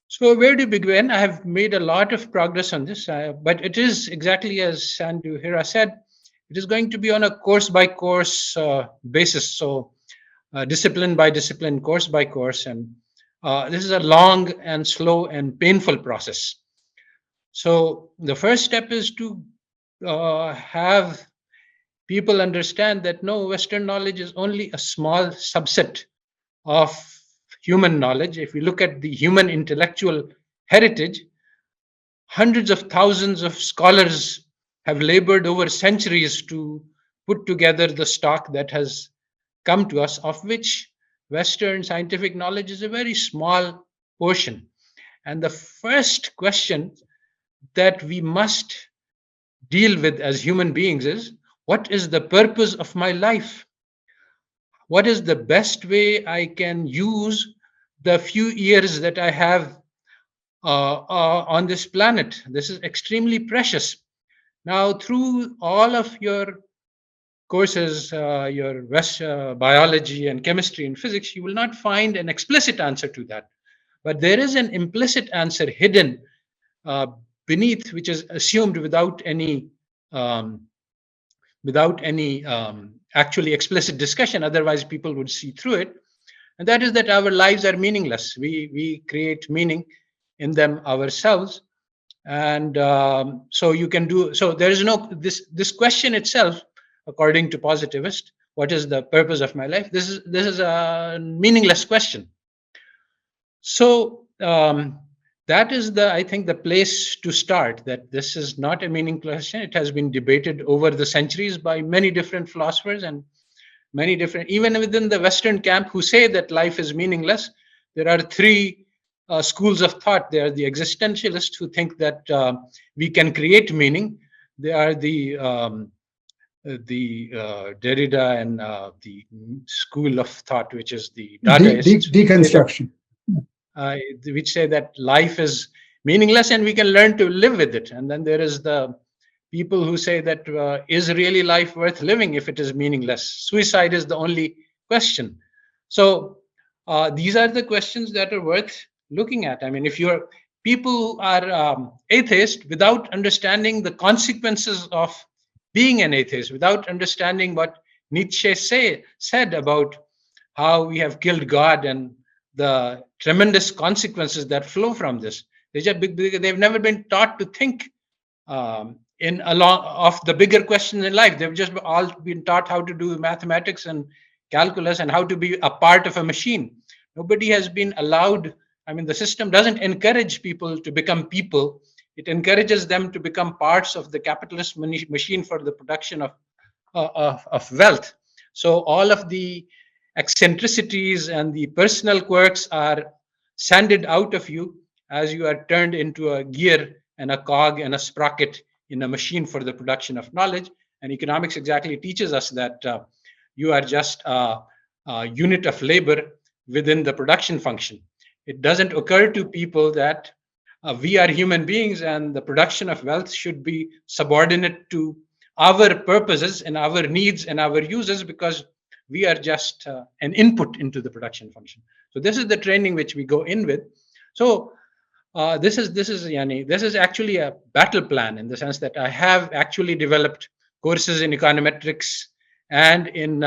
So where to begin? I have made a lot of progress on this, but it is exactly as Sandew Hira said, it is going to be on a course by course basis. So discipline by discipline, course by course. And this is a long and slow and painful process. So the first step is to have people understand that no, Western knowledge is only a small subset of human knowledge. If we look at the human intellectual heritage, hundreds of thousands of scholars have labored over centuries to put together the stock that has come to us, of which Western scientific knowledge is a very small portion. And the first question that we must deal with as human beings is, what is the purpose of my life? What is the best way I can use the few years that I have on this planet? This is extremely precious. Now, through all of your courses, your biology and chemistry and physics, you will not find an explicit answer to that. But there is an implicit answer hidden beneath, which is assumed without any actually explicit discussion. Otherwise, people would see through it. And that is that our lives are meaningless. We create meaning in them ourselves. And so you can do, so there is no, this question itself, according to positivists, what is the purpose of my life? This is a meaningless question. So that is I think the place to start, that this is not a meaning question. It has been debated over the centuries by many different philosophers and many different, even within the Western camp, who say that life is meaningless. There are three schools of thought. There are the existentialists who think that we can create meaning. There are the Derrida and the school of thought, which is the Dadaists. Deconstruction. Which say that life is meaningless and we can learn to live with it. And then there is the people who say that is really life worth living if it is meaningless? Suicide is the only question. So these are the questions that are worth looking at. I mean, if you're people who are atheist without understanding the consequences of being an atheist, without understanding what Nietzsche said about how we have killed God and the tremendous consequences that flow from this. They've never been taught to think of the bigger questions in life. They've just all been taught how to do mathematics and calculus and how to be a part of a machine. Nobody has been allowed. I mean, the system doesn't encourage people to become people. It encourages them to become parts of the capitalist machine for the production of wealth. So all of the eccentricities and the personal quirks are sanded out of you as you are turned into a gear and a cog and a sprocket in a machine for the production of knowledge. And economics exactly teaches us that you are just a unit of labor within the production function. It doesn't occur to people that we are human beings and the production of wealth should be subordinate to our purposes and our needs and our uses, because we are just an input into the production function. So this is the training which we go in with. So this is actually a battle plan, in the sense that I have actually developed courses in econometrics and in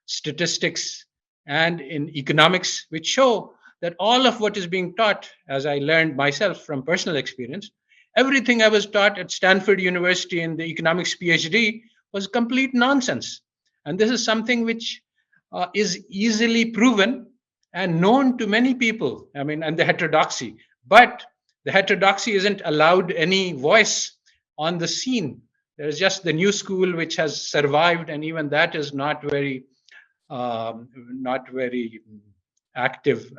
statistics and in economics, which show that all of what is being taught, as I learned myself from personal experience, everything I was taught at Stanford University in the economics PhD was complete nonsense. And this is something which is easily proven and known to many people. I mean, and the heterodoxy. But the heterodoxy isn't allowed any voice on the scene. There's just the new school which has survived, and even that is not very active.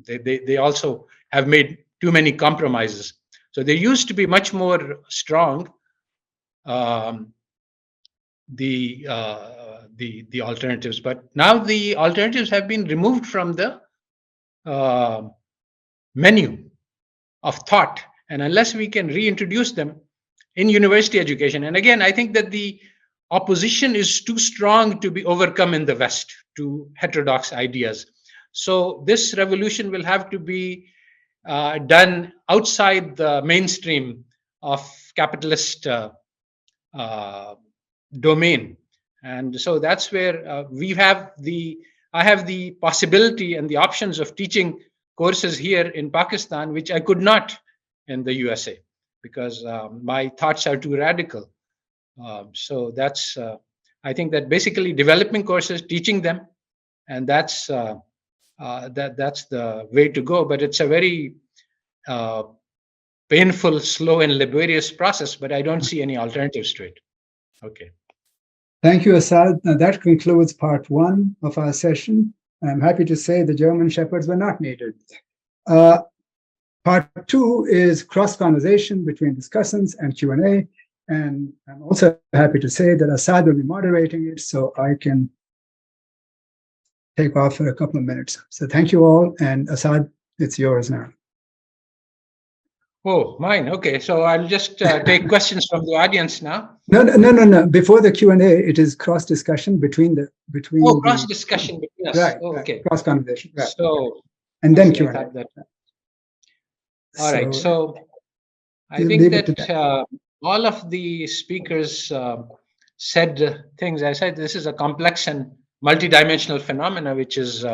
They also have made too many compromises. So they used to be much more strong. The alternatives, but now the alternatives have been removed from the menu of thought, and unless we can reintroduce them in university education, and again, I think that the opposition is too strong to be overcome in the West to heterodox ideas. So this revolution will have to be done outside the mainstream of capitalist domain, and so that's where I have the possibility and the options of teaching courses here in Pakistan, which I could not in the USA because my thoughts are too radical. So that's I think that basically developing courses, teaching them, and that's the way to go. But it's a very painful, slow, and laborious process. But I don't see any alternatives to it. Okay. Thank you, Asad. That concludes part 1 of our session. I'm happy to say the German shepherds were not needed. Part 2 is cross-conversation between discussants and Q&A. And I'm also happy to say that Asad will be moderating it, so I can take off for a couple of minutes. So thank you all, and Asad, it's yours now. Oh, mine. Okay, so I'll just take questions from the audience now. No. Before the Q&A, it is cross discussion between. Oh, cross discussion between us. Right. Oh, okay. Cross conversation. Right. So and then Q&A. All right. So I think that all of the speakers said things. I said this is a complex and multidimensional phenomena which is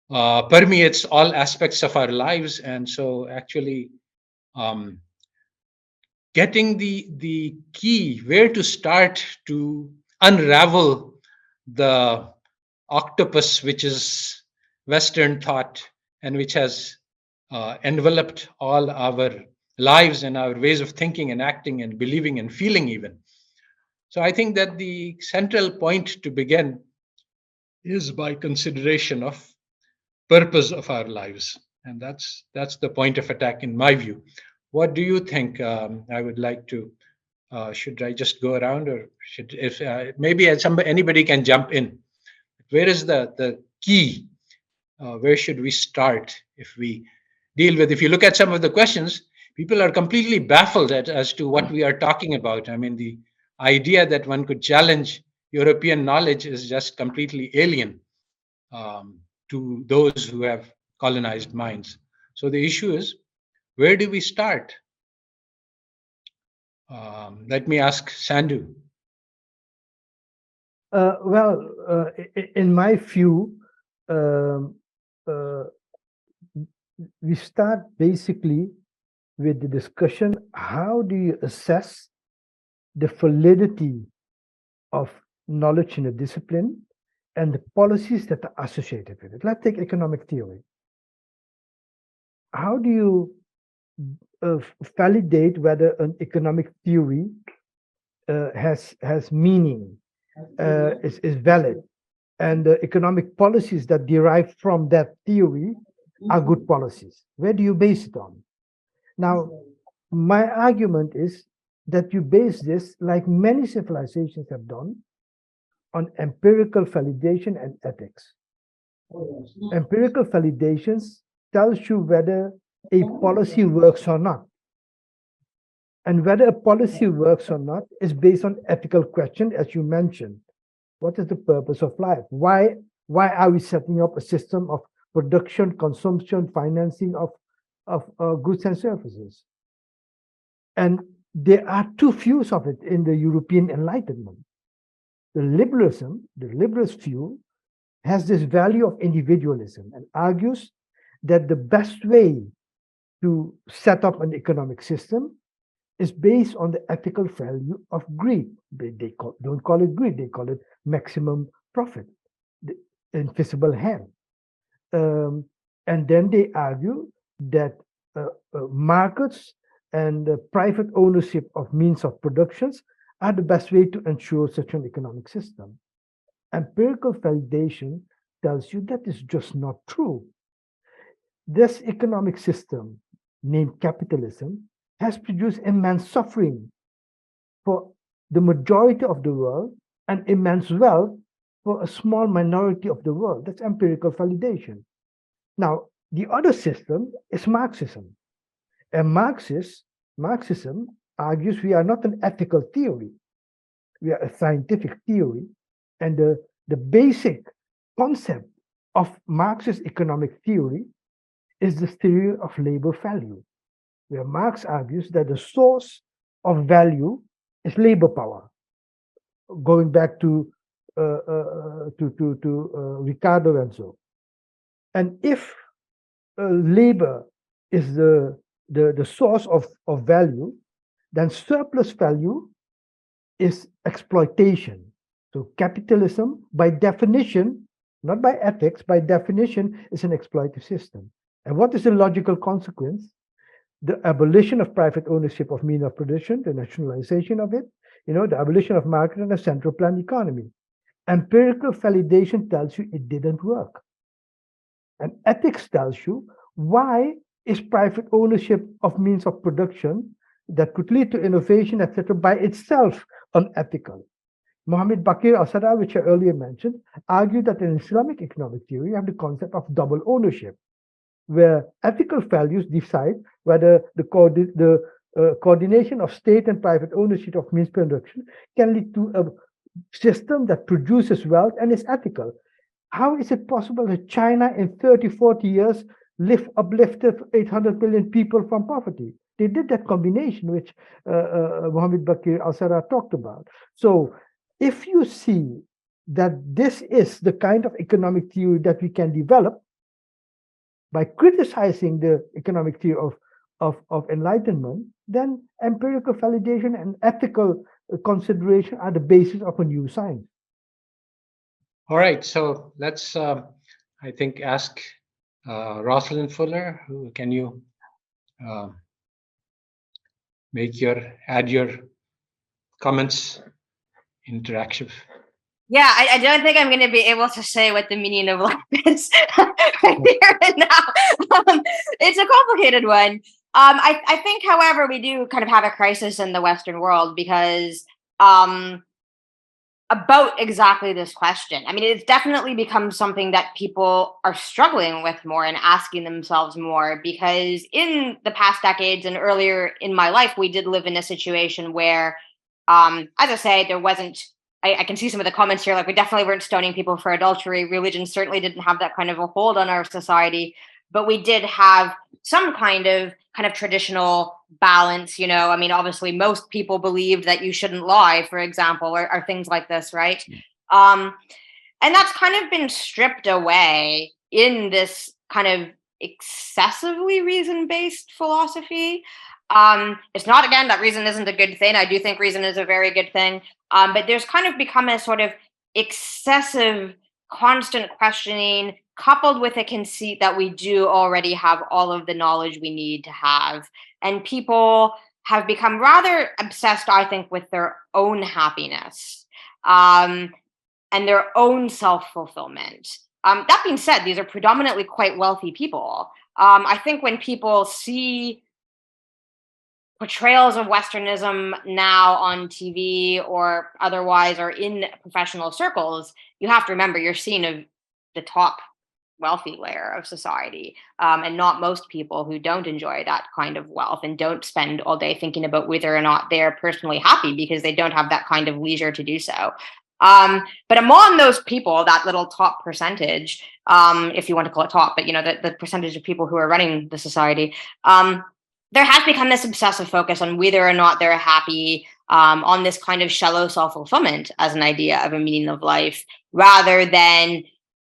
permeates all aspects of our lives, and so actually getting the key where to start to unravel the octopus which is Western thought and which has enveloped all our lives and our ways of thinking and acting and believing and feeling even. So I think that the central point to begin is by consideration of purpose of our lives, and that's the point of attack in my view. What do you think? I would like to should I just go around, or should if maybe anybody can jump in? Where is the key? Where should we start if we deal with? If you look at some of the questions, people are completely baffled as to what we are talking about. I mean, the idea that one could challenge European knowledge is just completely alien to those who have colonized minds. So the issue is, where do we start? Let me ask Sandew. In my view, we start basically with the discussion: how do you assess the validity of knowledge in a discipline and the policies that are associated with it? Let's take economic theory. How do you validate whether an economic theory has meaning, is valid, and the economic policies that derive from that theory are good policies? Where do you base it on? Now, my argument is that you base this, like many civilizations have done, on empirical validation and ethics. Empirical validations tells you whether a policy works or not. And whether a policy works or not is based on ethical question, as you mentioned. What is the purpose of life? Why are we setting up a system of production, consumption, financing of goods and services? And there are two views of it in the European Enlightenment. The liberalist view has this value of individualism and argues that the best way to set up an economic system is based on the ethical value of greed. They don't call it greed, they call it maximum profit, the invisible hand. And then they argue that markets and private ownership of means of productions are the best way to ensure such an economic system. Empirical validation tells you that is just not true. This economic system, named capitalism, has produced immense suffering for the majority of the world and immense wealth for a small minority of the world. That's empirical validation. Now, The other system is Marxism. And Marxism argues we are not an ethical theory. We are a scientific theory. And the basic concept of Marxist economic theory is the theory of labor value, where Marx argues that the source of value is labor power. Going back to Ricardo and so. And if labor is the source of value, then surplus value is exploitation. So capitalism, by definition, not by ethics, by definition, is an exploitative system. And what is the logical consequence? The abolition of private ownership of means of production, the nationalization of it, the abolition of market and a central planned economy. Empirical validation tells you it didn't work. And ethics tells you why is private ownership of means of production that could lead to innovation, etc., by itself unethical. Mohammed Bakir Asad, which I earlier mentioned, argued that in Islamic economic theory, you have the concept of double ownership, where ethical values decide whether the coordination of state and private ownership of means production can lead to a system that produces wealth and is ethical. How is it possible that China in 30, 40 years uplifted 800 million people from poverty? They did that combination, which Mohammed Bakir al-Sarraj talked about. So if you see that this is the kind of economic theory that we can develop by criticizing the economic theory of enlightenment, then empirical validation and ethical consideration are the basis of a new science. All right, so let's, I think, ask Roslyn Fuller, who can you add your comments interactive? Yeah, I don't think I'm going to be able to say what the meaning of life is right here and now. It's a complicated one. I think, however, we do kind of have a crisis in the Western world because about exactly this question. I mean, it's definitely become something that people are struggling with more and asking themselves more, because in the past decades and earlier in my life, we did live in a situation where, as I say, there wasn't, I can see some of the comments here, like we definitely weren't stoning people for adultery. Religion certainly didn't have that kind of a hold on our society, but we did have some kind of traditional balance, I mean, obviously most people believed that you shouldn't lie, for example, or things like this, right? And that's kind of been stripped away in this kind of excessively reason-based philosophy. It's not, again, that reason isn't a good thing. I do think reason is a very good thing. But there's kind of become a sort of excessive, constant questioning, coupled with a conceit that we do already have all of the knowledge we need to have. And people have become rather obsessed, I think, with their own happiness and their own self-fulfillment. That being said, these are predominantly quite wealthy people. I think when people see portrayals of Westernism now on TV or otherwise, or in professional circles, you have to remember you're seeing of the top wealthy layer of society, and not most people who don't enjoy that kind of wealth and don't spend all day thinking about whether or not they're personally happy because they don't have that kind of leisure to do so. But among those people, that little top percentage, if you want to call it top, but the percentage of people who are running the society, there has become this obsessive focus on whether or not they're happy, on this kind of shallow self-fulfillment as an idea of a meaning of life, rather than,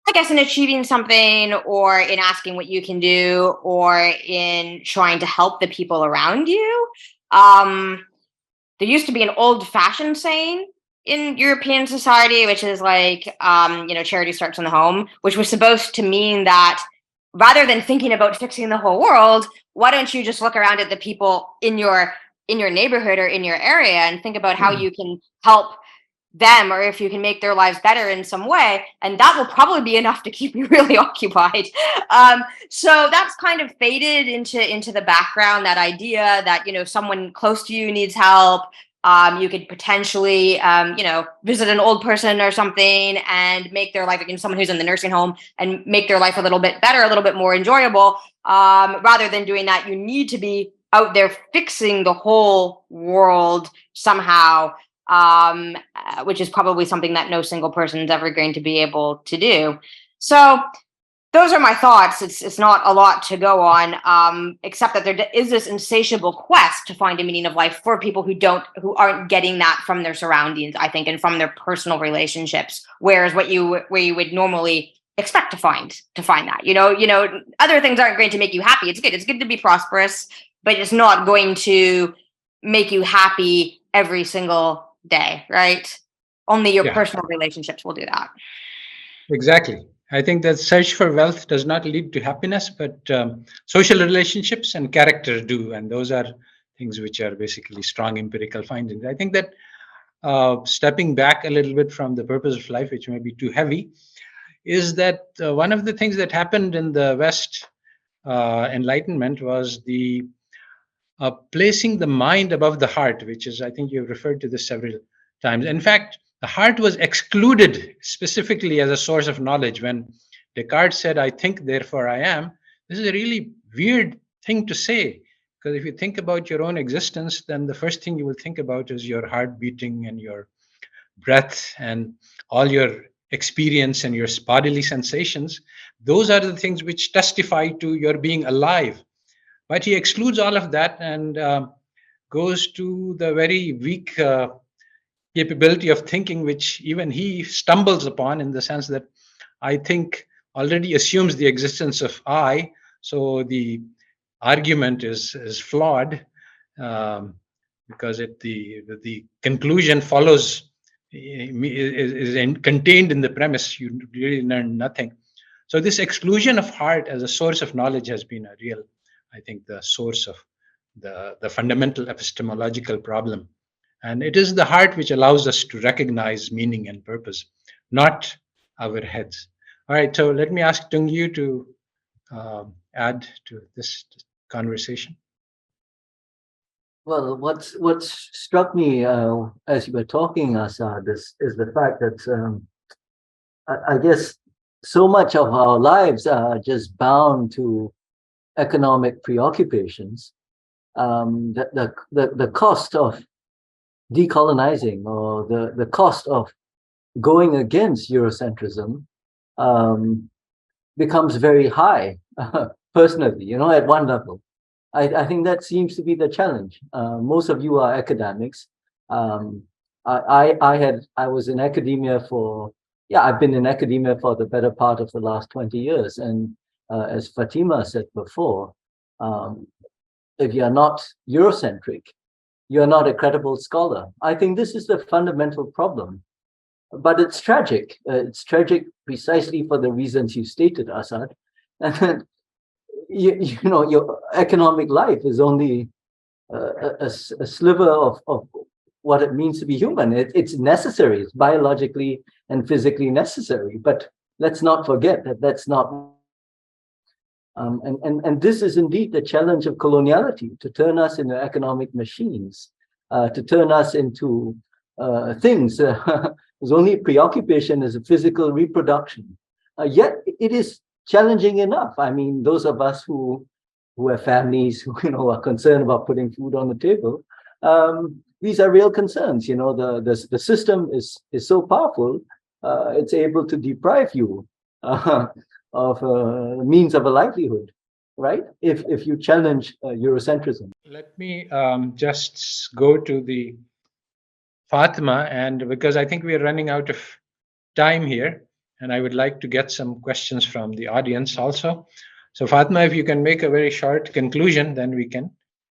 I guess, in achieving something, or in asking what you can do, or in trying to help the people around you. There used to be an old-fashioned saying in European society, which is like, charity starts in the home, which was supposed to mean that rather than thinking about fixing the whole world, why don't you just look around at the people in your neighborhood or in your area and think about how you can help them, or if you can make their lives better in some way, and that will probably be enough to keep you really occupied. So that's kind of faded into the background, that idea that someone close to you needs help, You could potentially, visit an old person or something and make their life, someone who's in the nursing home, and make their life a little bit better, a little bit more enjoyable. Rather than doing that, you need to be out there fixing the whole world somehow, which is probably something that no single person is ever going to be able to do. So those are my thoughts. It's not a lot to go on, except that there is this insatiable quest to find a meaning of life for people who aren't getting that from their surroundings, I think, and from their personal relationships. Whereas where you would normally expect to find that, other things aren't going to make you happy. It's good to be prosperous, but it's not going to make you happy every single day, right? Only your personal relationships will do that. Exactly. I think that search for wealth does not lead to happiness, but social relationships and character do. And those are things which are basically strong empirical findings. I think that stepping back a little bit from the purpose of life, which may be too heavy, is that one of the things that happened in the West Enlightenment was the placing the mind above the heart, which is, I think you've referred to this several times. In fact, the heart was excluded specifically as a source of knowledge. When Descartes said, "I think, therefore I am," this is a really weird thing to say, because if you think about your own existence, then the first thing you will think about is your heart beating and your breath and all your experience and your bodily sensations. Those are the things which testify to your being alive. But he excludes all of that and goes to the very weak capability of thinking, which even he stumbles upon, in the sense that I think already assumes the existence of I. So the argument is flawed, because the conclusion follows, is contained in the premise. You really learn nothing. So this exclusion of heart as a source of knowledge has been a real, I think, the source of the fundamental epistemological problem. And it is the heart which allows us to recognize meaning and purpose, not our heads. All right, so let me ask Tung-Yi to add to this conversation. Well, what's struck me as you were talking, Asad, is the fact that I guess so much of our lives are just bound to economic preoccupations. The cost of decolonizing, or the cost of going against Eurocentrism, becomes very high, personally, at one level. I think that seems to be the challenge. Most of you are academics. I was in academia I've been in academia for the better part of the last 20 years. And as Fatima said before, if you're not Eurocentric, you're not a credible scholar. I think this is the fundamental problem. But it's tragic. It's tragic precisely for the reasons you stated, Asad. And your economic life is only a sliver of what it means to be human. It's necessary. It's biologically and physically necessary. But let's not forget that that's not. And this is indeed the challenge of coloniality, to turn us into economic machines, to turn us into things whose only preoccupation is a physical reproduction. Yet it is challenging enough. I mean, those of us who have families, who are concerned about putting food on the table, these are real concerns. The system is so powerful, it's able to deprive you of means of a livelihood, right? If you challenge Eurocentrism. Let me just go to the Fatima, and because I think we are running out of time here, and I would like to get some questions from the audience also. So Fatima, if you can make a very short conclusion, then we can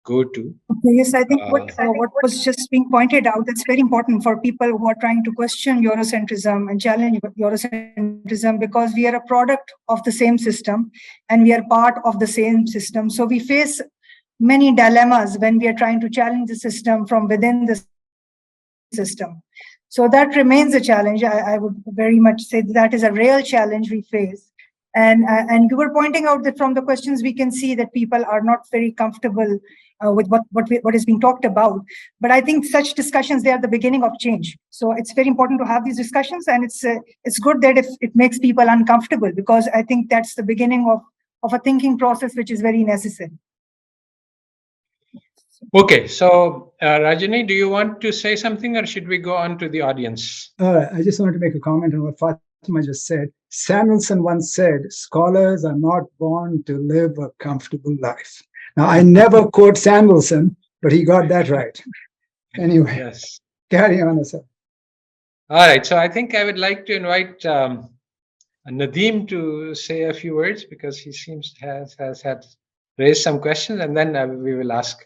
go to. Okay, yes, I think what was just being pointed out, that's very important for people who are trying to question Eurocentrism and challenge Eurocentrism, because we are a product of the same system and we are part of the same system. So we face many dilemmas when we are trying to challenge the system from within the system. So that remains a challenge. I would very much say that is a real challenge we face. And you were pointing out that from the questions we can see that people are not very comfortable with what is being talked about. But I think such discussions, they are the beginning of change. So it's very important to have these discussions, and it's good that if it makes people uncomfortable, because I think that's the beginning of a thinking process which is very necessary. Okay, so Rajani, do you want to say something, or should we go on to the audience? I just wanted to make a comment on what Fatima just said. Samuelson once said, "Scholars are not born to live a comfortable life." Now, I never quote Samuelson, but he got that right. Anyway, Yes. carry on, Asad. All right, so I think I would like to invite Nadeem to say a few words, because he seems to has had raised some questions, and then we will ask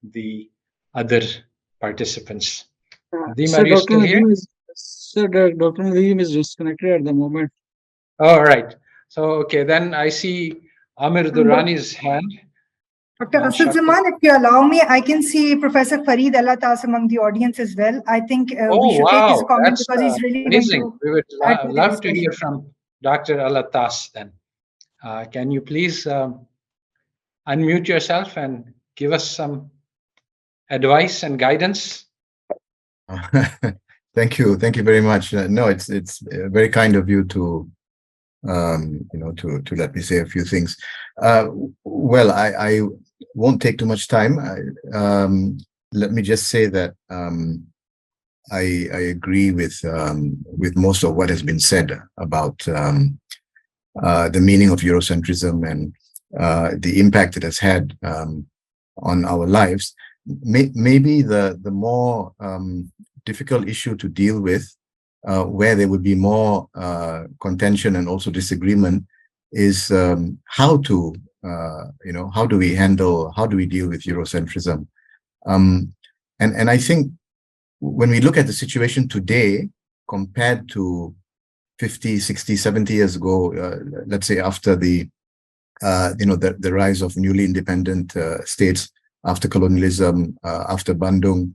the other participants. Nadeem, are you still here? Dr. Nadeem is disconnected at the moment. All right. So, okay, then I see Amir Durrani's hand. Dr. Asad Zaman, if you allow me, I can see Professor Farid Alatas among the audience as well. I think we should take his comment, because he's really amazing. going to We would add to the love to discussion. hear from Dr. Alatas then. Can you please unmute yourself and give us some advice and guidance? Thank you very much. No, it's very kind of you to to let me say a few things. Well, I won't take too much time. Let me just say that I agree with most of what has been said about the meaning of Eurocentrism and the impact it has had on our lives. Maybe the more difficult issue to deal with, where there would be more contention and also disagreement, is how to how do we deal with Eurocentrism, and I think when we look at the situation today compared to 50, 60, 70 years ago, let's say after the the rise of newly independent states, after colonialism, after Bandung,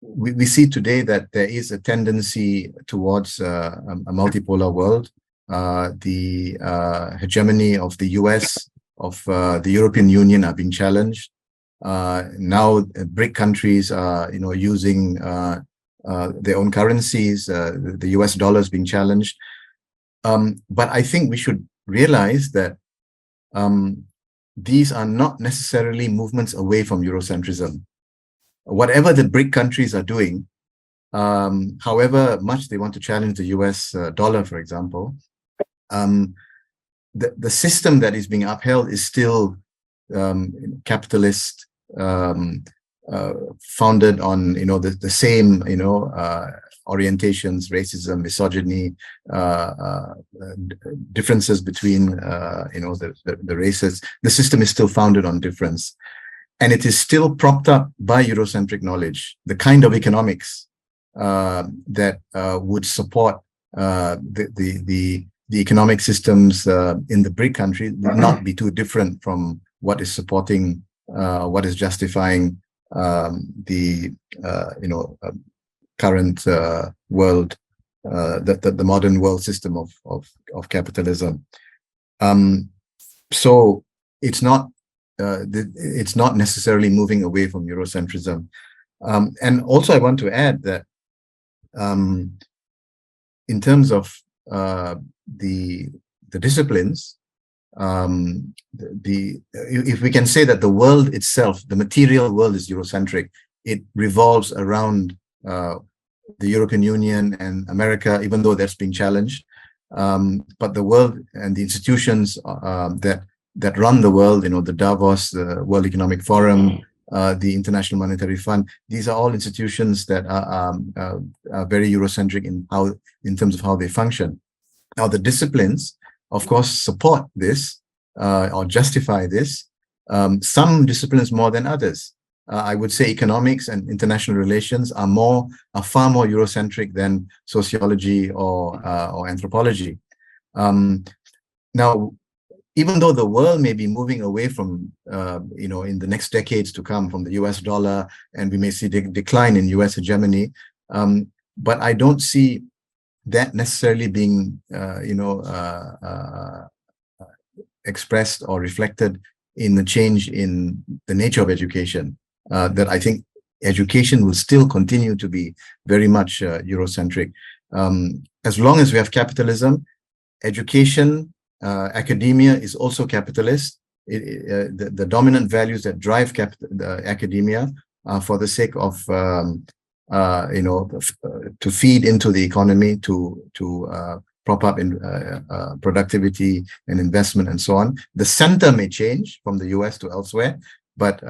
we see today that there is a tendency towards a multipolar world. The hegemony of the US, of the European Union are being challenged. Now BRIC countries are using their own currencies. The US dollar is being challenged. But I think we should realize that these are not necessarily movements away from Eurocentrism. Whatever the BRIC countries are doing, however much they want to challenge the US dollar, for example, the system that is being upheld is still capitalist, founded on the same orientations, racism, misogyny, differences between the races. The system is still founded on difference, and it is still propped up by Eurocentric knowledge, the kind of economics that would support the economic systems in the BRIC countries would not be too different from what is supporting, what is justifying the current world, the modern world system of capitalism. So it's not necessarily moving away from Eurocentrism. And also I want to add that in terms of the disciplines, if we can say that the world itself, the material world, is Eurocentric, it revolves around the European Union and America, even though that's being challenged. But the world and the institutions that run the world, the Davos, the World Economic Forum, the International Monetary Fund, these are all institutions that are very Eurocentric in terms of how they function. Now, the disciplines, of course, support this or justify this. Some disciplines more than others. I would say economics and international relations are far more Eurocentric than sociology or anthropology. Now, even though the world may be moving away from, in the next decades to come, from the US dollar, and we may see decline in US hegemony, but I don't see that necessarily being, expressed or reflected in the change in the nature of education, that I think education will still continue to be very much Eurocentric. As long as we have capitalism, education, academia is also capitalist. The dominant values that drive academia are for the sake of to feed into the economy, to prop up in productivity and investment and so on. The center may change from the US to elsewhere, but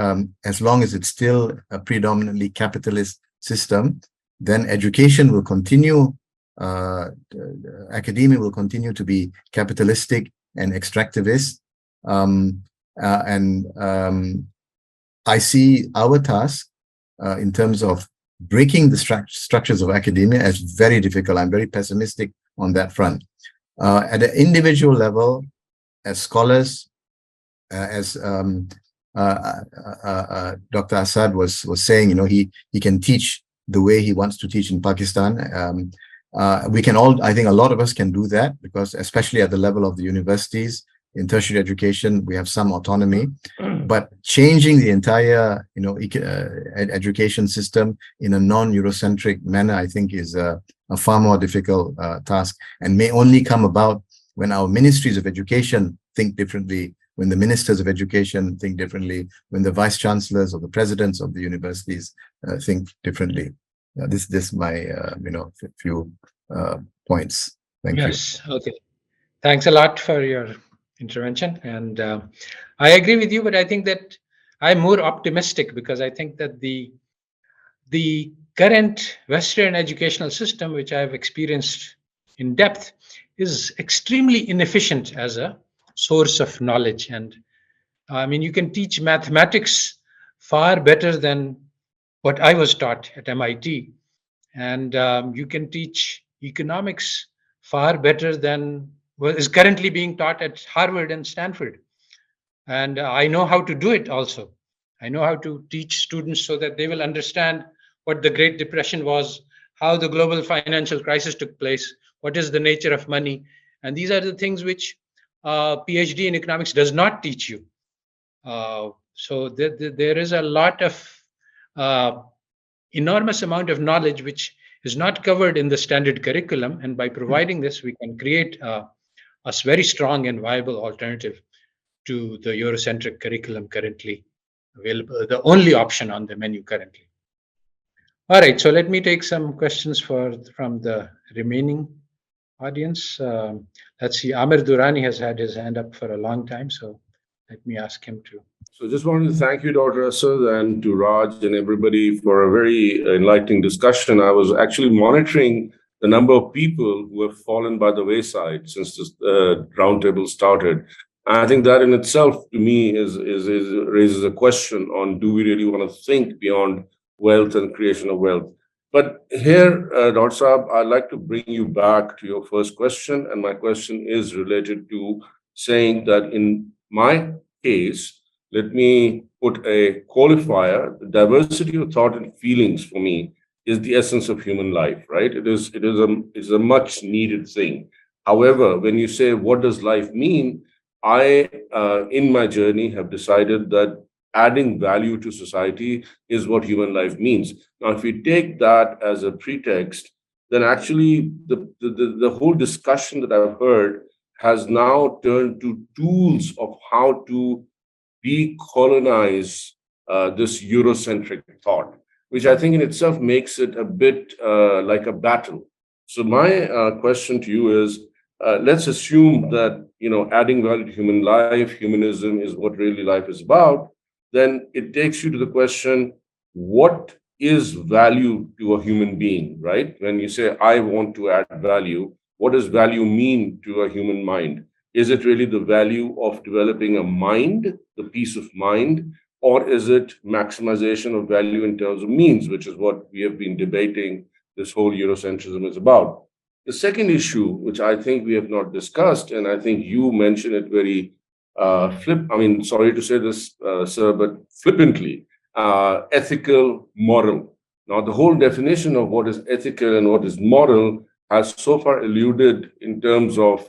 as long as it's still a predominantly capitalist system, then education will continue, academia will continue to be capitalistic and extractivist. I see our task in terms of breaking the structures of academia as very difficult. I'm very pessimistic on that front. At an individual level, as scholars, as Dr. Asad was saying, he can teach the way he wants to teach in Pakistan. We can all, I think a lot of us can do that, because especially at the level of the universities, in tertiary education, we have some autonomy, but changing the entire, education system in a non-Eurocentric manner, I think is a far more difficult task, and may only come about when our ministries of education think differently, when the ministers of education think differently, when the vice chancellors or the presidents of the universities think differently. This is my, few points. Thank you. Yes. Okay. Thanks a lot for your intervention, and I agree with you, but I think that I'm more optimistic, because I think that the current Western educational system, which I've experienced in depth, is extremely inefficient as a source of knowledge. And I mean, you can teach mathematics far better than what I was taught at MIT, and you can teach economics far better than what is currently being taught at Harvard and Stanford. And I know how to do it also. I know how to teach students so that they will understand what the Great Depression was, how the global financial crisis took place, what is the nature of money. And these are the things which PhD in economics does not teach you. So there is a lot of enormous amount of knowledge which is not covered in the standard curriculum. And by providing this, we can create a very strong and viable alternative to the Eurocentric curriculum currently available, the only option on the menu currently. All right, so let me take some questions from the remaining audience. Let's see, Amir Durrani has had his hand up for a long time, so let me ask him to. So just wanted to thank you, Dr. Asad, and to Raj and everybody for a very enlightening discussion. I was actually monitoring the number of people who have fallen by the wayside since this roundtable started. And I think that in itself, to me, raises a question on, do we really want to think beyond wealth and creation of wealth? But here, Dr. Saab, I'd like to bring you back to your first question. And my question is related to saying that in my case, let me put a qualifier: the diversity of thought and feelings for me is the essence of human life, right? It is a much needed thing. However, when you say, what does life mean? I, in my journey, have decided that adding value to society is what human life means. Now, if we take that as a pretext, then actually the whole discussion that I've heard has now turned to tools of how to decolonize this Eurocentric thought, which I think in itself makes it a bit like a battle. So my question to you is, let's assume that, adding value to human life, humanism is what really life is about. Then it takes you to the question, what is value to a human being, right? When you say, I want to add value, what does value mean to a human mind? Is it really the value of developing a mind, the peace of mind, or is it maximization of value in terms of means, which is what we have been debating this whole Eurocentrism is about? The second issue, which I think we have not discussed, and I think you mentioned it very sorry to say this, sir, but flippantly, ethical, moral. Now, the whole definition of what is ethical and what is moral has so far eluded in terms of,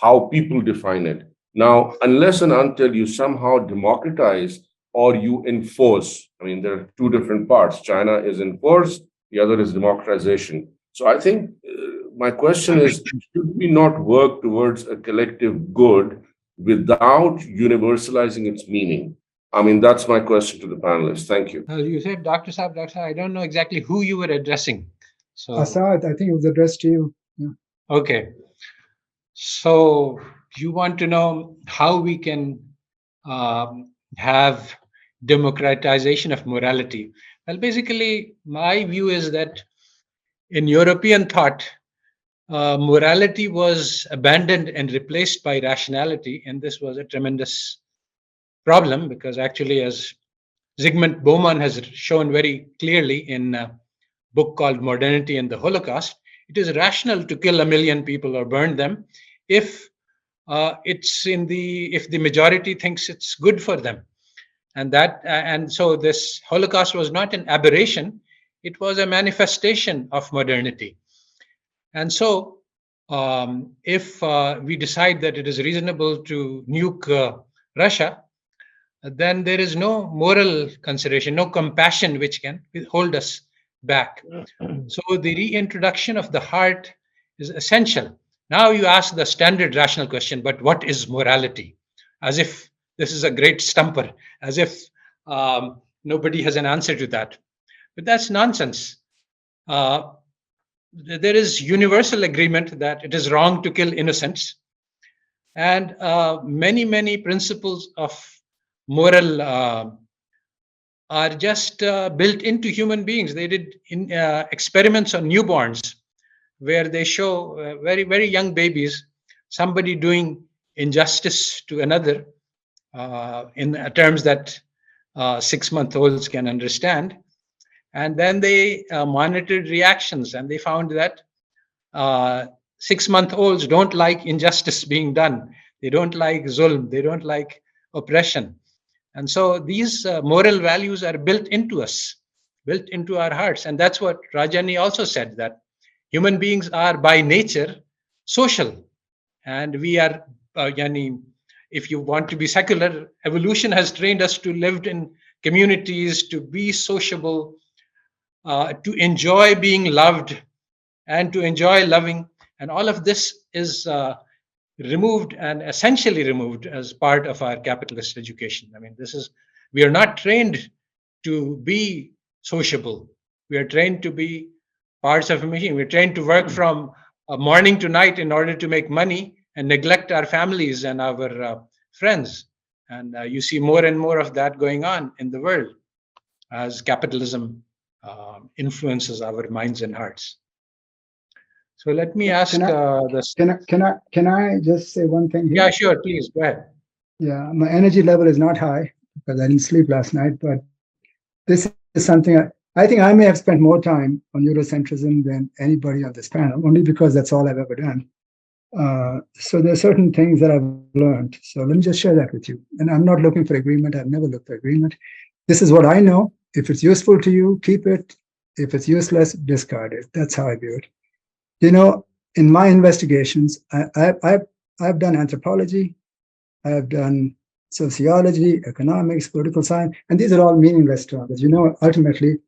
how people define it. Now, unless and until you somehow democratize or you enforce, I mean, there are two different parts. China is enforce, the other is democratization. So I think my question is, should we not work towards a collective good without universalizing its meaning? I mean, that's my question to the panelists. Thank you. You said Dr. Saab, I don't know exactly who you were addressing. So Asad, I think it was addressed to you. Yeah. Okay. So you want to know how we can have democratization of morality. Well, basically, my view is that in European thought, morality was abandoned and replaced by rationality. And this was a tremendous problem because actually, as Zygmunt Bauman has shown very clearly in a book called Modernity and the Holocaust, it is rational to kill 1 million people or burn them if if the majority thinks it's good for them. And so this Holocaust was not an aberration, it was a manifestation of modernity. And so if we decide that it is reasonable to nuke Russia, then there is no moral consideration, no compassion which can hold us back. So the reintroduction of the heart is essential. Now you ask the standard rational question, but what is morality? As if this is a great stumper, as if nobody has an answer to that. But that's nonsense. There is universal agreement that it is wrong to kill innocents. And many principles of moral are just built into human beings. They did experiments on newborns where they show very young babies, somebody doing injustice to another in terms that 6-month-olds can understand. And then they monitored reactions, and they found that 6-month-olds don't like injustice being done. They don't like zulm. They don't like oppression. And so these moral values are built into us, built into our hearts. And that's what Rajani also said, that human beings are by nature social. And we are, if you want to be secular, evolution has trained us to live in communities, to be sociable, to enjoy being loved, and to enjoy loving. And all of this is removed and essentially removed as part of our capitalist education. I mean, we are not trained to be sociable. We are trained to be parts of a machine. We're trained to work from morning to night in order to make money and neglect our families and our friends. And you see more and more of that going on in the world as capitalism influences our minds and hearts. So let me ask Can I just say one thing here? Yeah, sure, please, go ahead. Yeah, my energy level is not high because I didn't sleep last night, but this is something I think I may have spent more time on Eurocentrism than anybody on this panel, only because that's all I've ever done. So there are certain things that I've learned. So let me just share that with you. And I'm not looking for agreement. I've never looked for agreement. This is what I know. If it's useful to you, keep it. If it's useless, discard it. That's how I view it. You know, in my investigations, I've done anthropology, I've done sociology, economics, political science, and these are all meaningless terms. You know, ultimately,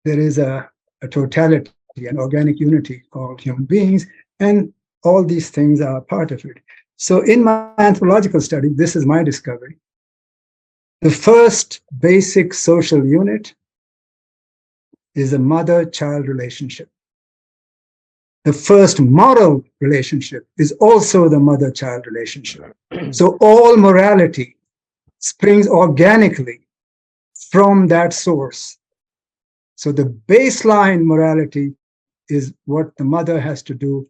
there is a totality, an organic unity called human beings, and all these things are part of it. So in my anthropological study, this is my discovery. The first basic social unit is a mother-child relationship. The first moral relationship is also the mother-child relationship. So all morality springs organically from that source. So the baseline morality is what the mother has to do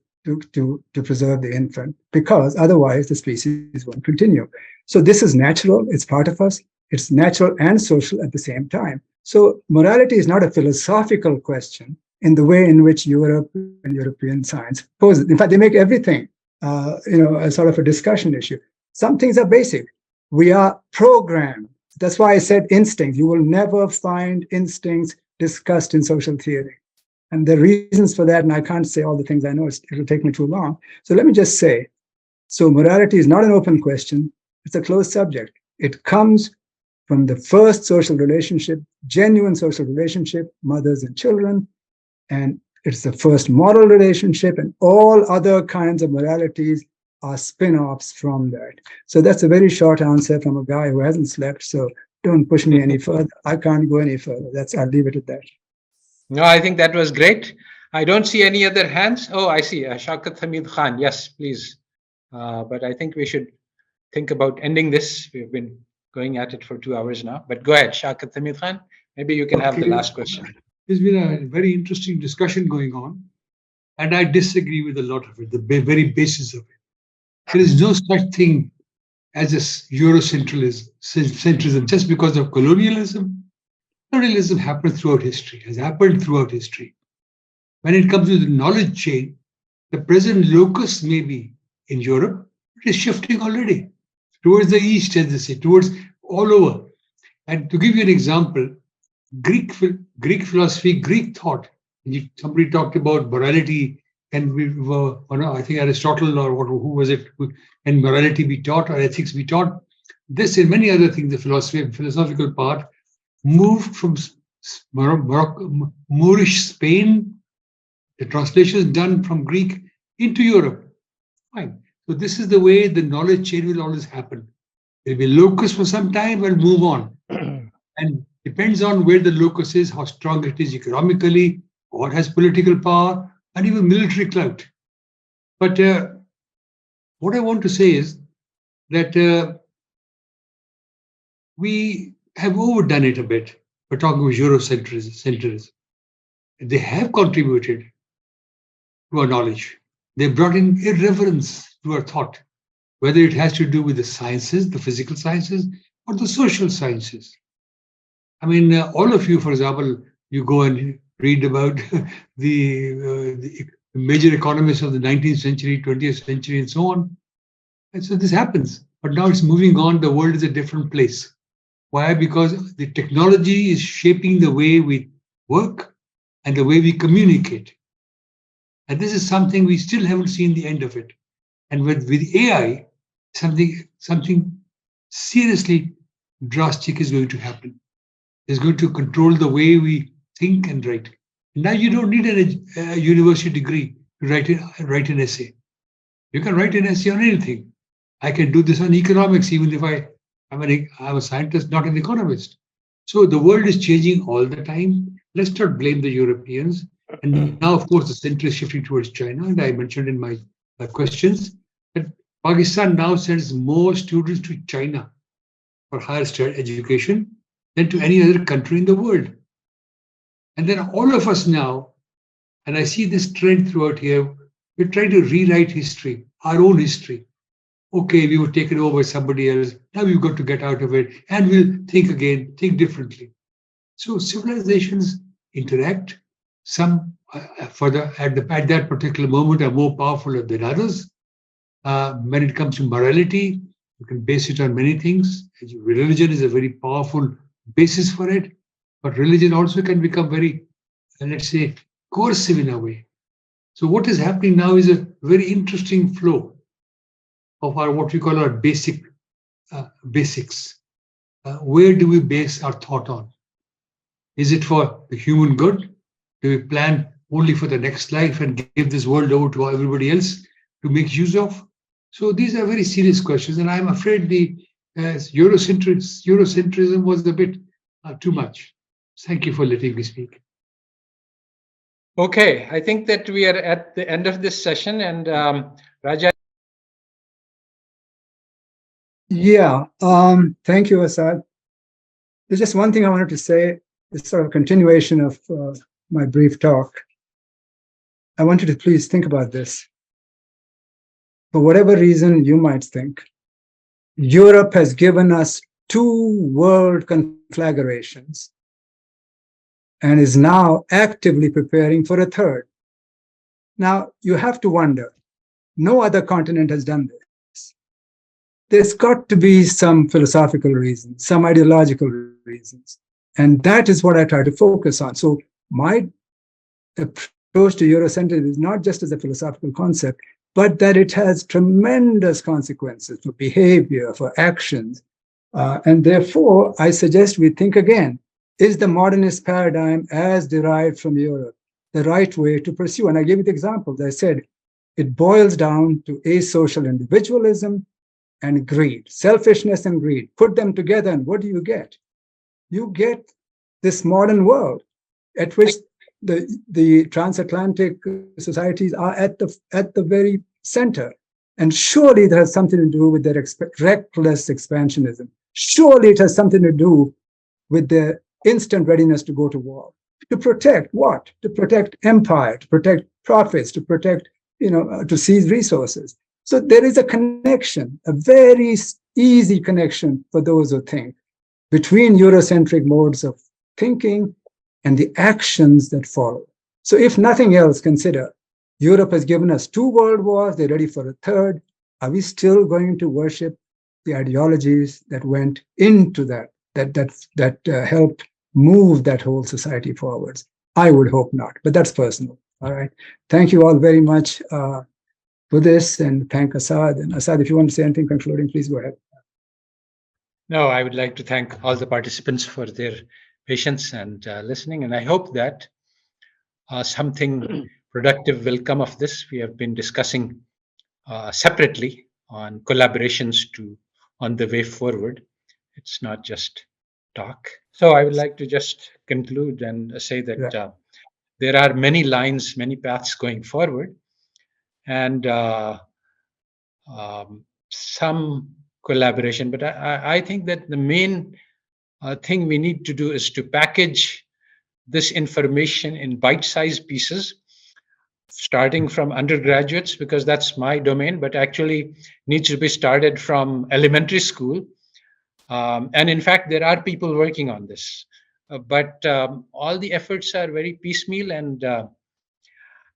to preserve the infant, because otherwise the species won't continue. So this is natural, it's part of us, it's natural and social at the same time. So morality is not a philosophical question in the way in which Europe and European science poses. In fact, they make everything, a sort of a discussion issue. Some things are basic. We are programmed. That's why I said instincts. You will never find instincts discussed in social theory. And the reasons for that, and I can't say all the things I know, it'll take me too long. So let me just say, So morality is not an open question, it's a closed subject. It comes from the first social relationship, genuine social relationship, mothers and children, and it's the first moral relationship, and all other kinds of moralities are spin-offs from that. So that's a very short answer from a guy who hasn't slept, so don't push me any further. I can't go any further. I'll leave it at that. No, I think that was great. I don't see any other hands. Oh, I see. Shaukat Hamid Khan. Yes, please. But I think we should think about ending this. We've been going at it for 2 hours now. But go ahead, Shaukat Hamid Khan. Maybe you can have the last question. There's been a very interesting discussion going on, and I disagree with a lot of it, the very basis of it. There is no such thing as a Eurocentrism just because of colonialism. Colonialism happened throughout history, has happened throughout history. When it comes to the knowledge chain, the present locus may be in Europe, it is shifting already towards the east, as they say, towards all over. And to give you an example, Greek philosophy, Greek thought, somebody talked about morality, and I think Aristotle or who was it, and morality be taught or ethics be taught. This and many other things, the philosophical part, moved from Moorish Spain, the translation is done from Greek into Europe. Fine. So this is the way the knowledge chain will always happen. There will be locus for some time, we'll move on. And depends on where the locus is, how strong it is economically, what has political power, and even military clout. But what I want to say is that we have overdone it a bit. We're talking about Eurocentrism. They have contributed to our knowledge. They brought in irreverence to our thought, whether it has to do with the sciences, the physical sciences, or the social sciences. I mean, all of you, for example, you go and read about the major economists of the 19th century, 20th century, and so on. And so this happens. But now it's moving on. The world is a different place. Why? Because the technology is shaping the way we work and the way we communicate. And this is something we still haven't seen the end of it. And with AI, something seriously drastic is going to happen. It's going to control the way we think and write. Now you don't need a university degree to write an essay. You can write an essay on anything. I can do this on economics, even if I'm a scientist, not an economist. So the world is changing all the time. Let's not blame the Europeans. And now, of course, the center is shifting towards China. And I mentioned in my questions that Pakistan now sends more students to China for higher education than to any other country in the world. And then all of us now, and I see this trend throughout here, we're trying to rewrite history, our own history. Okay, we were taken over by somebody else. Now we've got to get out of it, and we'll think again, think differently. So civilizations interact. Some at that particular moment are more powerful than others. When it comes to morality, you can base it on many things. Religion is a very powerful basis for it, but religion also can become very, let's say, coercive in a way. So what is happening now is a very interesting flow of our what we call our basics. Where do we base our thought on? Is it for the human good? Do we plan only for the next life and give this world over to everybody else to make use of? So these are very serious questions, and I'm afraid the Eurocentrism was a bit too much. Thank you for letting me speak. Okay, I think that we are at the end of this session, and Rajani. Yeah, thank you, Asad. There's just one thing I wanted to say. It's sort of a continuation of my brief talk. I want you to please think about this. For whatever reason you might think, Europe has given us 2 world conflagrations and is now actively preparing for a third. Now, you have to wonder, no other continent has done this. There's got to be some philosophical reasons, some ideological reasons. And that is what I try to focus on. So my approach to Eurocentrism is not just as a philosophical concept, but that it has tremendous consequences for behavior, for actions. And therefore, I suggest we think again, is the modernist paradigm as derived from Europe the right way to pursue? And I gave you the examples. I said, it boils down to asocial individualism and greed, selfishness and greed. Put them together, and what do you get? You get this modern world at which the transatlantic societies are at the very center. And surely that has something to do with their reckless expansionism. Surely it has something to do with their instant readiness to go to war. To protect what? To protect empire, to protect profits, to protect, to seize resources. So there is a connection, a very easy connection for those who think, between Eurocentric modes of thinking and the actions that follow. So if nothing else, consider, Europe has given us 2 world wars, they're ready for a 3rd. Are we still going to worship the ideologies that went into that helped move that whole society forwards? I would hope not, but that's personal. All right. Thank you all very much for this, and thank Asad. And Asad, if you want to say anything concluding, please go ahead. No, I would like to thank all the participants for their patience and listening. And I hope that something productive will come of this. We have been discussing separately on collaborations on the way forward. It's not just talk. So I would like to just conclude and say that there are many lines, many paths going forward, and some collaboration. But I think that the main thing we need to do is to package this information in bite-sized pieces, starting from undergraduates, because that's my domain, but actually needs to be started from elementary school. And in fact, there are people working on this, but all the efforts are very piecemeal and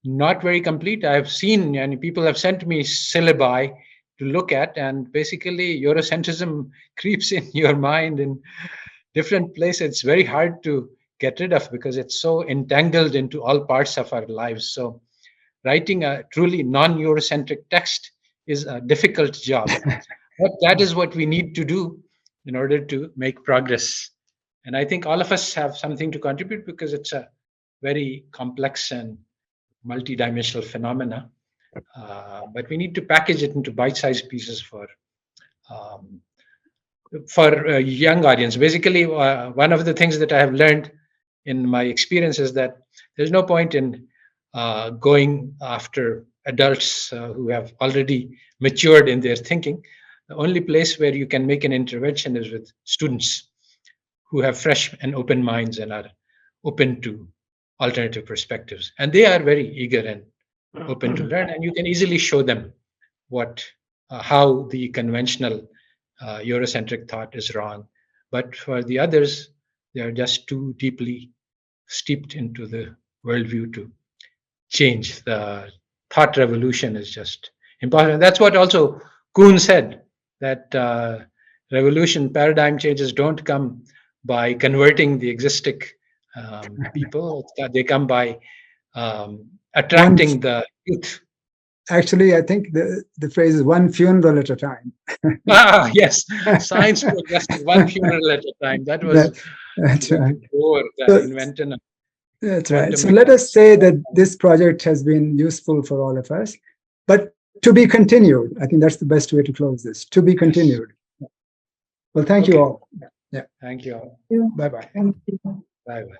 not very complete. I've seen, and people have sent me syllabi to look at, and basically Eurocentrism creeps in your mind in different places. It's very hard to get rid of because it's so entangled into all parts of our lives. So writing a truly non-Eurocentric text is a difficult job, but that is what we need to do in order to make progress. And I think all of us have something to contribute because it's a very complex and multidimensional phenomena. But we need to package it into bite-sized pieces for a young audience. Basically, one of the things that I have learned in my experience is that there's no point in going after adults who have already matured in their thinking. The only place where you can make an intervention is with students who have fresh and open minds and are open to alternative perspectives. And they are very eager and open to learn. And you can easily show them how the conventional Eurocentric thought is wrong. But for the others, they are just too deeply steeped into the worldview to change. The thought revolution is just impossible. And that's what also Kuhn said, that paradigm changes don't come by converting the existing people. They come by attracting the youth. Actually, I think the phrase is one funeral at a time. Yes, science progresses one funeral at a time. That was that's right. The invention. That's right. So let us say that this project has been useful for all of us, but to be continued. I think that's the best way to close this. To be continued. Well, thank you all. Yeah. Thank you all. Bye-bye. Thank you. Bye-bye.